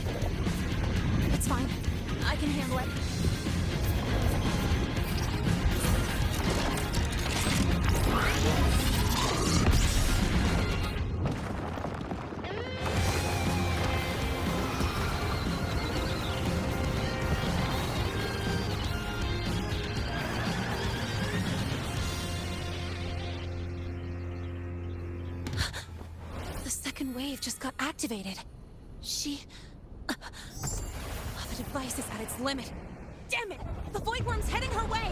S12: It's fine. I can handle it. The second wave just got activated. The device is at its limit. Damn it! The Void Worm's heading her way!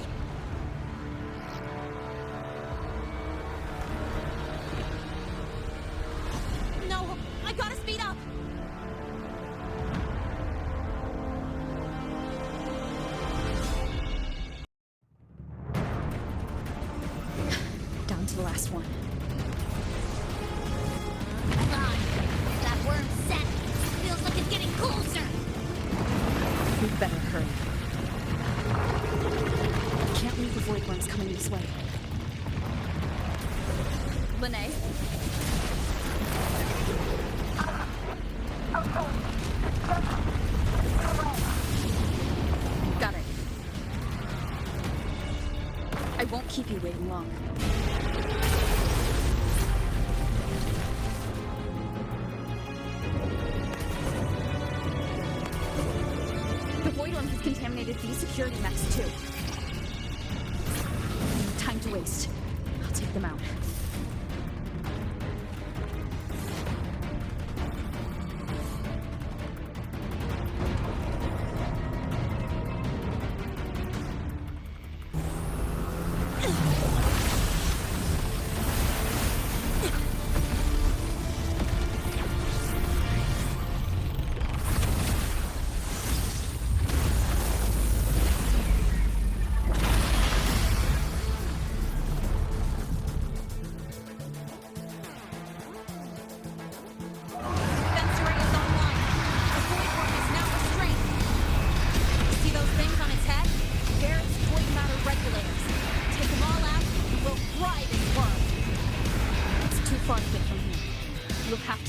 S12: No! I gotta speed up!
S14: Down to the last one.
S10: That worm's set! Feels like it's getting closer!
S14: We better hurry. Can't leave the Void Worms coming this way.
S18: Lene?
S14: Got it. I won't keep you waiting long. Contaminated these security mechs too. No time to waste. I'll take them out.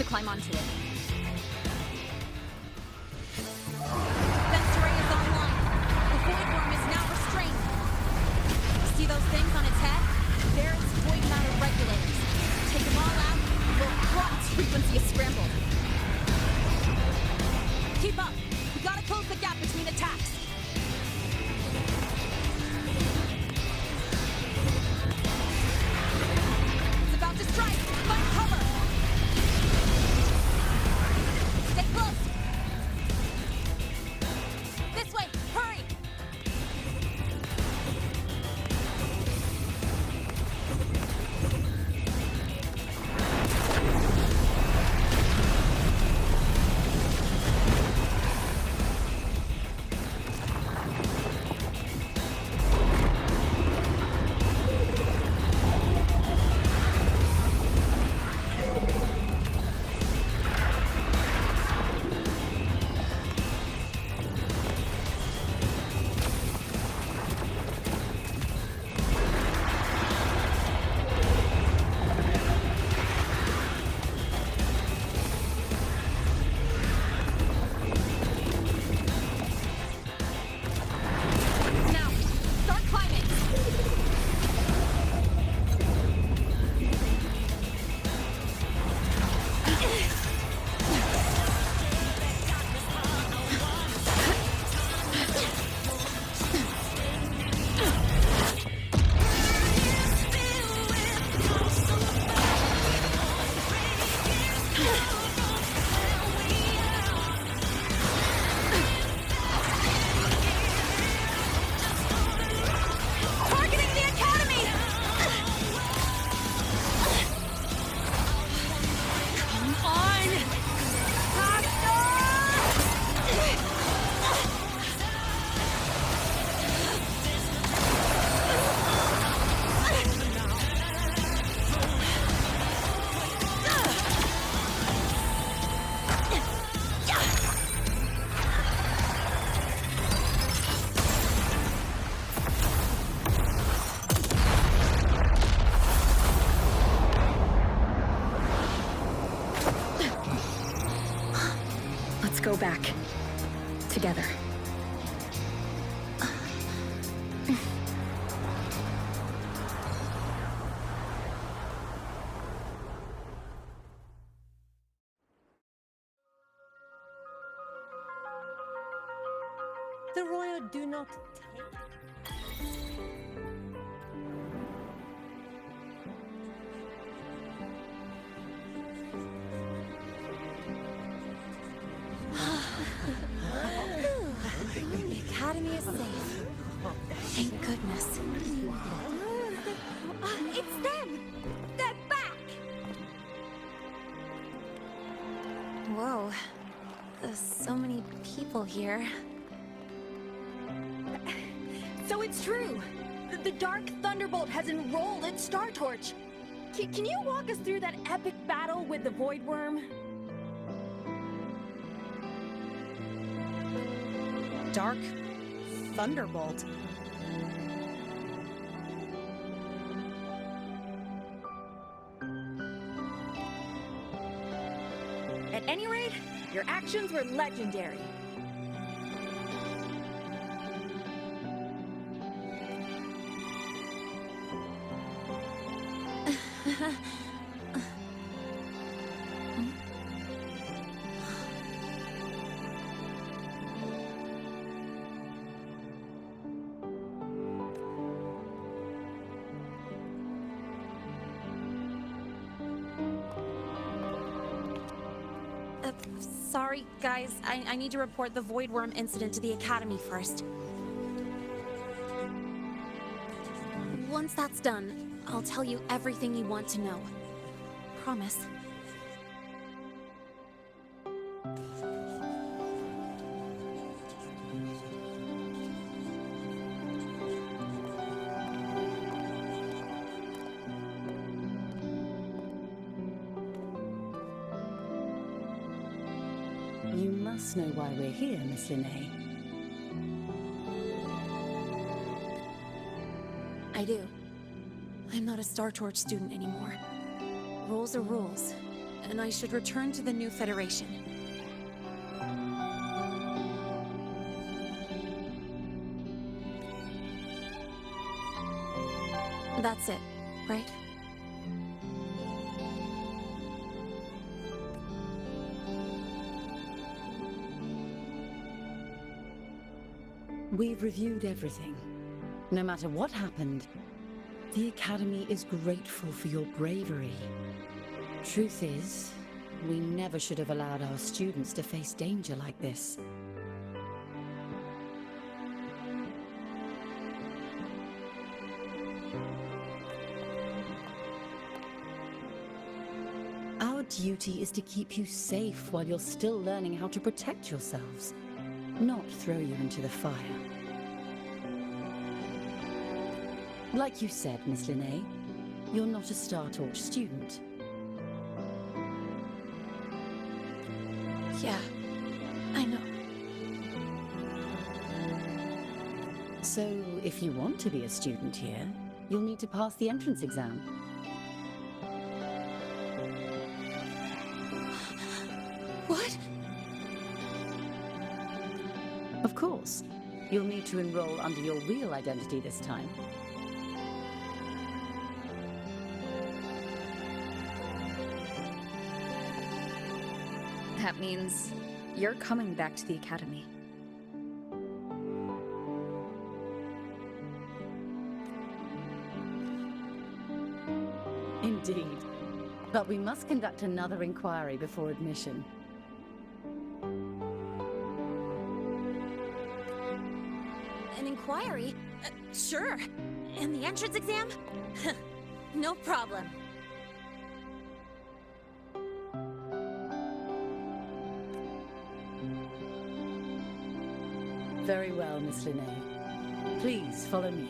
S14: Climb onto it.
S18: Fence array is online. The Void Worm is now restrained. See those things on its head? They're its void matter regulators. Take them all out, and we'll crush its frequency is scrambled. Keep up. We gotta close the gap between attacks. It's about to strike. Find cover.
S14: go back. Together.
S20: The royal do not take.
S12: The Academy is safe. Thank goodness.
S3: It's them! They're back!
S12: Whoa. There's so many people here.
S3: So it's true! The Dark Thunderbolt has enrolled in Star Torch! Can you walk us through that epic battle with the Void Worm?
S6: Dark Thunderbolt.
S3: At any rate, your actions were legendary.
S12: Sorry, guys. I need to report the Void Worm incident to the Academy first. Once that's done, I'll tell you everything you want to know. Promise.
S13: You must know why we're here, Miss Linnae.
S12: I do. I'm not a Star Torch student anymore. Rules are rules, and I should return to the new Federation. That's it, right?
S13: We've reviewed everything. No matter what happened, the Academy is grateful for your bravery. Truth is, we never should have allowed our students to face danger like this. Our duty is to keep you safe while you're still learning how to protect yourselves, not throw you into the fire. Like you said, Miss Linnae, you're not a Star Torch student.
S12: Yeah, I know.
S13: So, if you want to be a student here, you'll need to pass the entrance exam.
S12: What?
S13: Of course. You'll need to enroll under your real identity this time.
S14: That means you're coming back to the Academy.
S13: Indeed. But we must conduct another inquiry before admission.
S12: An inquiry? Sure. And the entrance exam? No problem.
S13: Very well, Miss Linnae. Please follow me.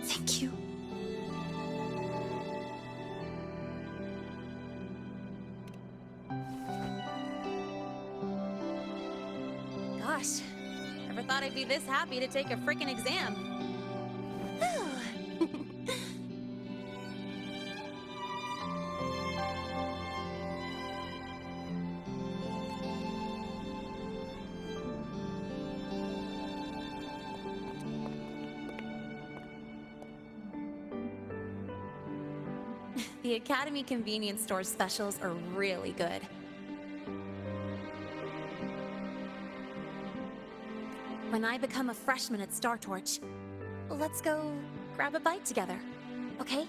S12: Thank you. Gosh, never thought I'd be this happy to take a frickin' exam. The Academy convenience store specials are really good. When I become a freshman at Star Torch, let's go grab a bite together, okay?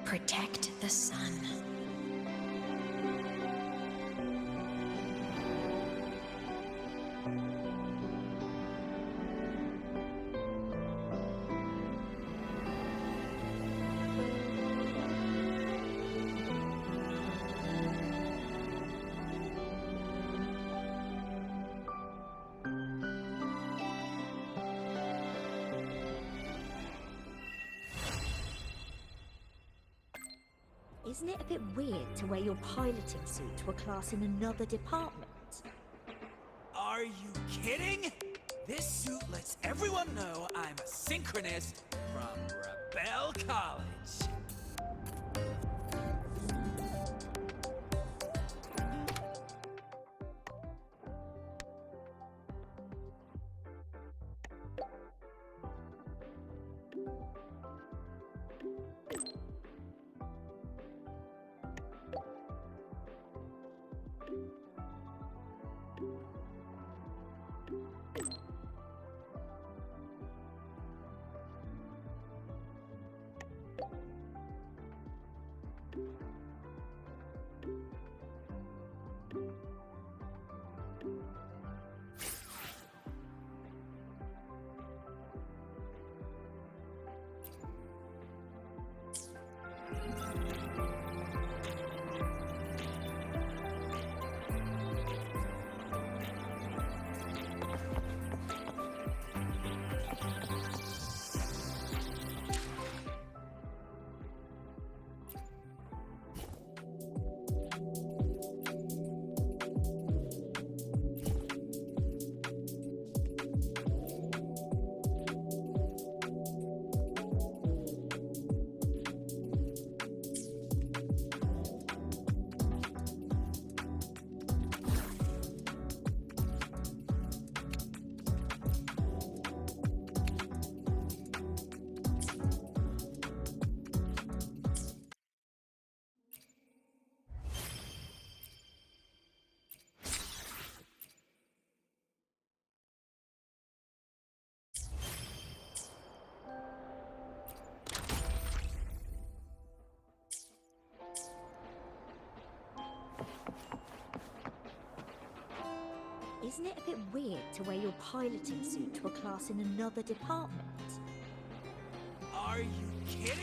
S14: Protect the sun.
S22: Isn't it a bit weird to wear your piloting suit to a class in another department?
S8: Are you kidding? This suit lets everyone know I'm a synchronist from Rebel College.
S22: Isn't it a bit weird to wear your piloting suit to a class in another department?
S8: Are you kidding?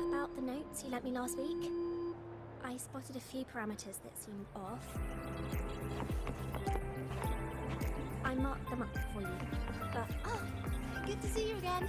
S22: About the notes you lent me last week, I spotted a few parameters that seemed off. I marked them up for you, but... Oh, good to see you again.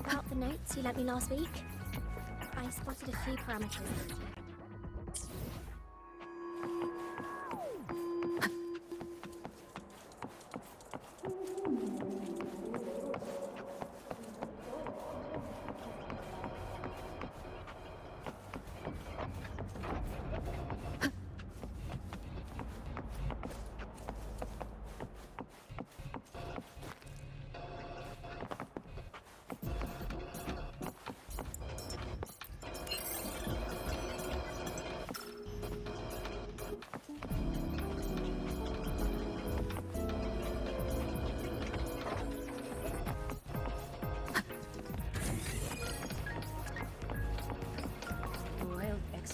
S5: About the notes you lent me last week, I spotted a few parameters.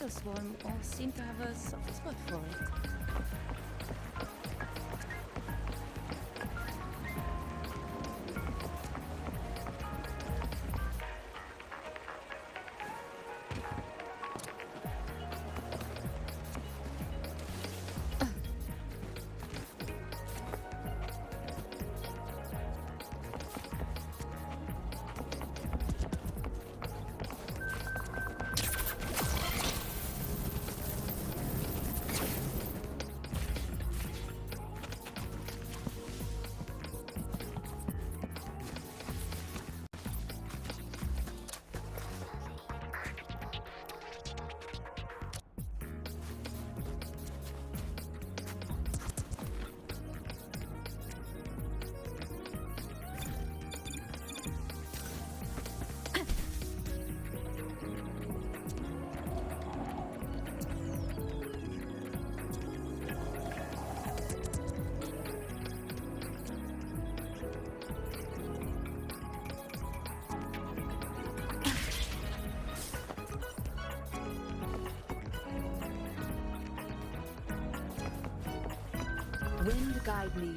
S13: Swarm all seem to have a soft spot for it. Wind guide me.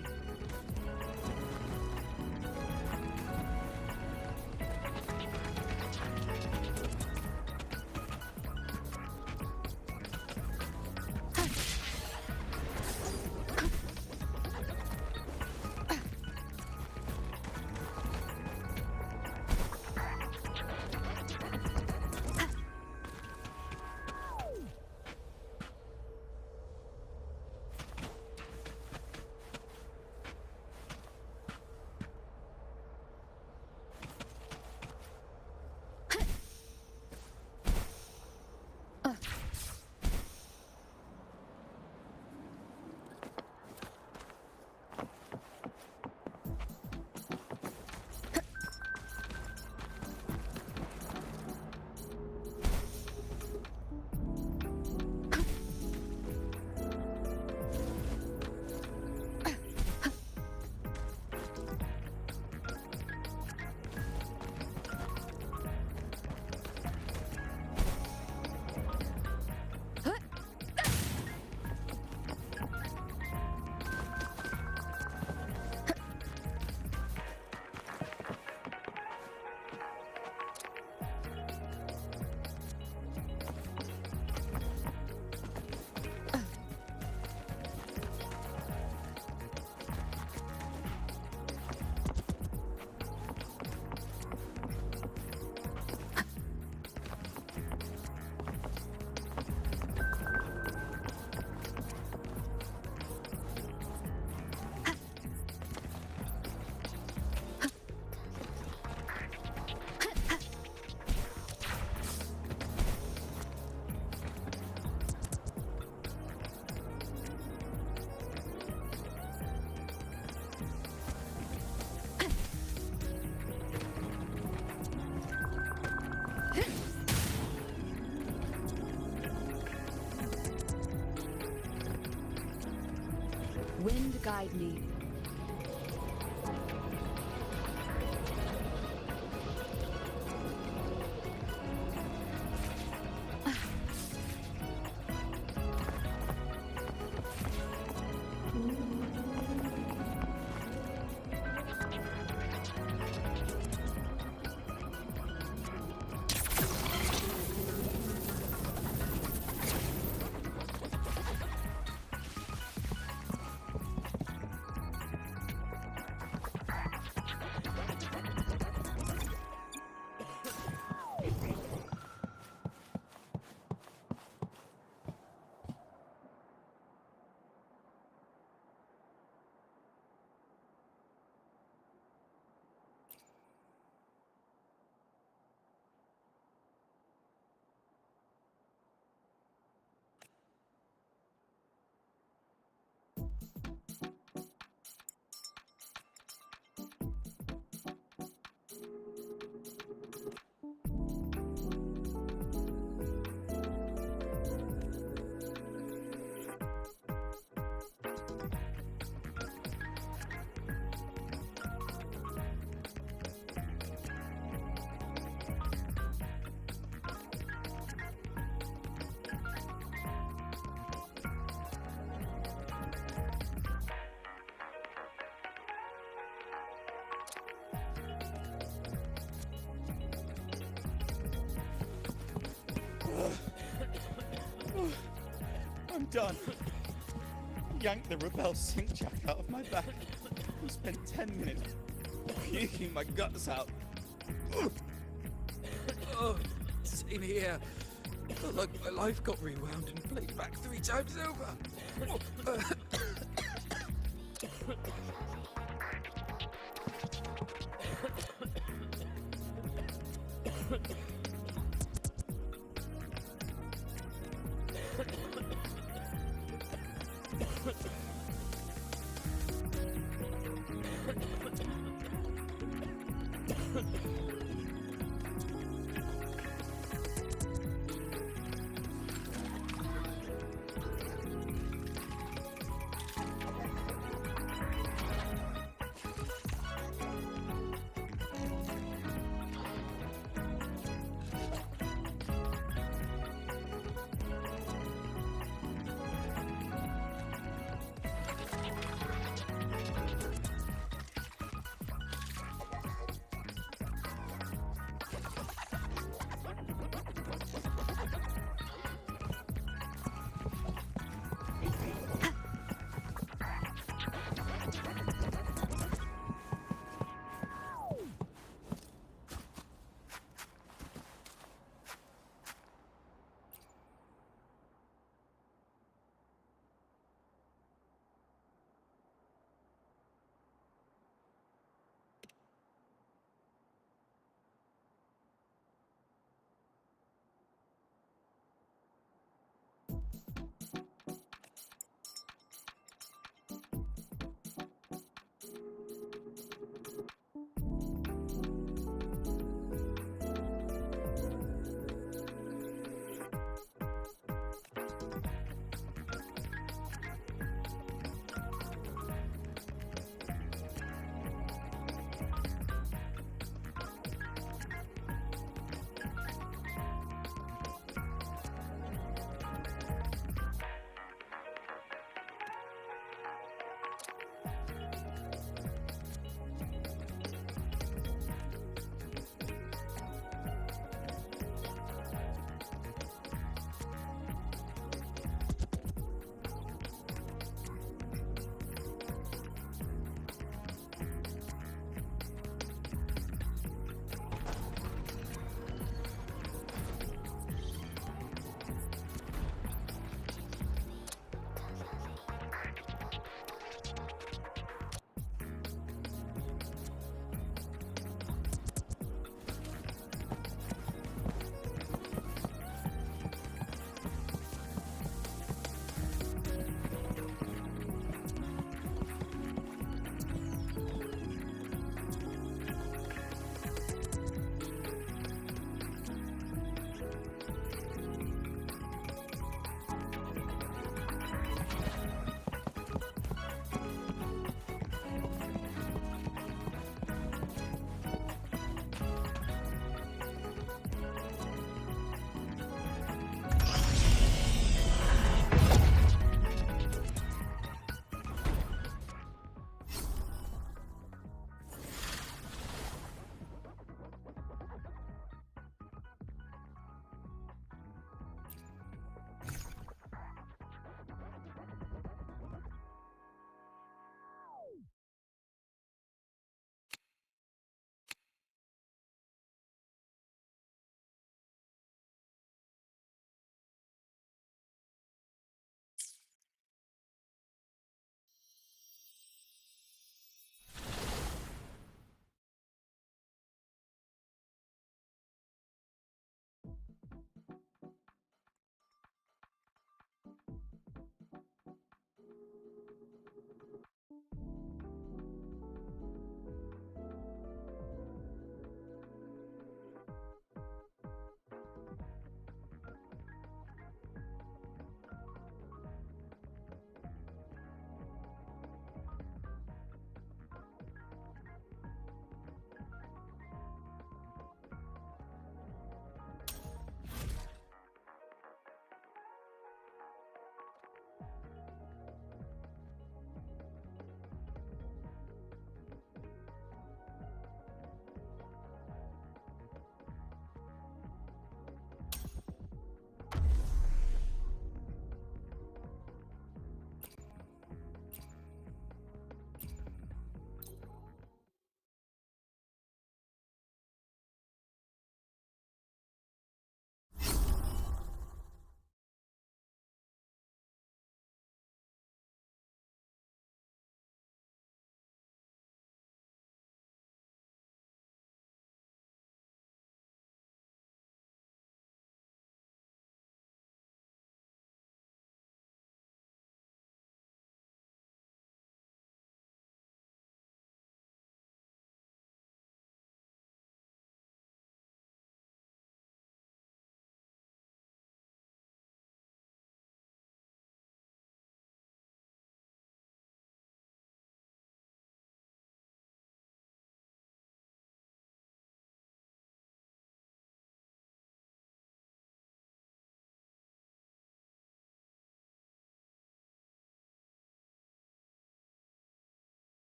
S19: Wind guide me.
S21: I'm done. Yanked the Rebel sink jack out of my back and spent 10 minutes puking my guts out.
S7: Oh, same here. Felt like my life got rewound and played back 3 times over.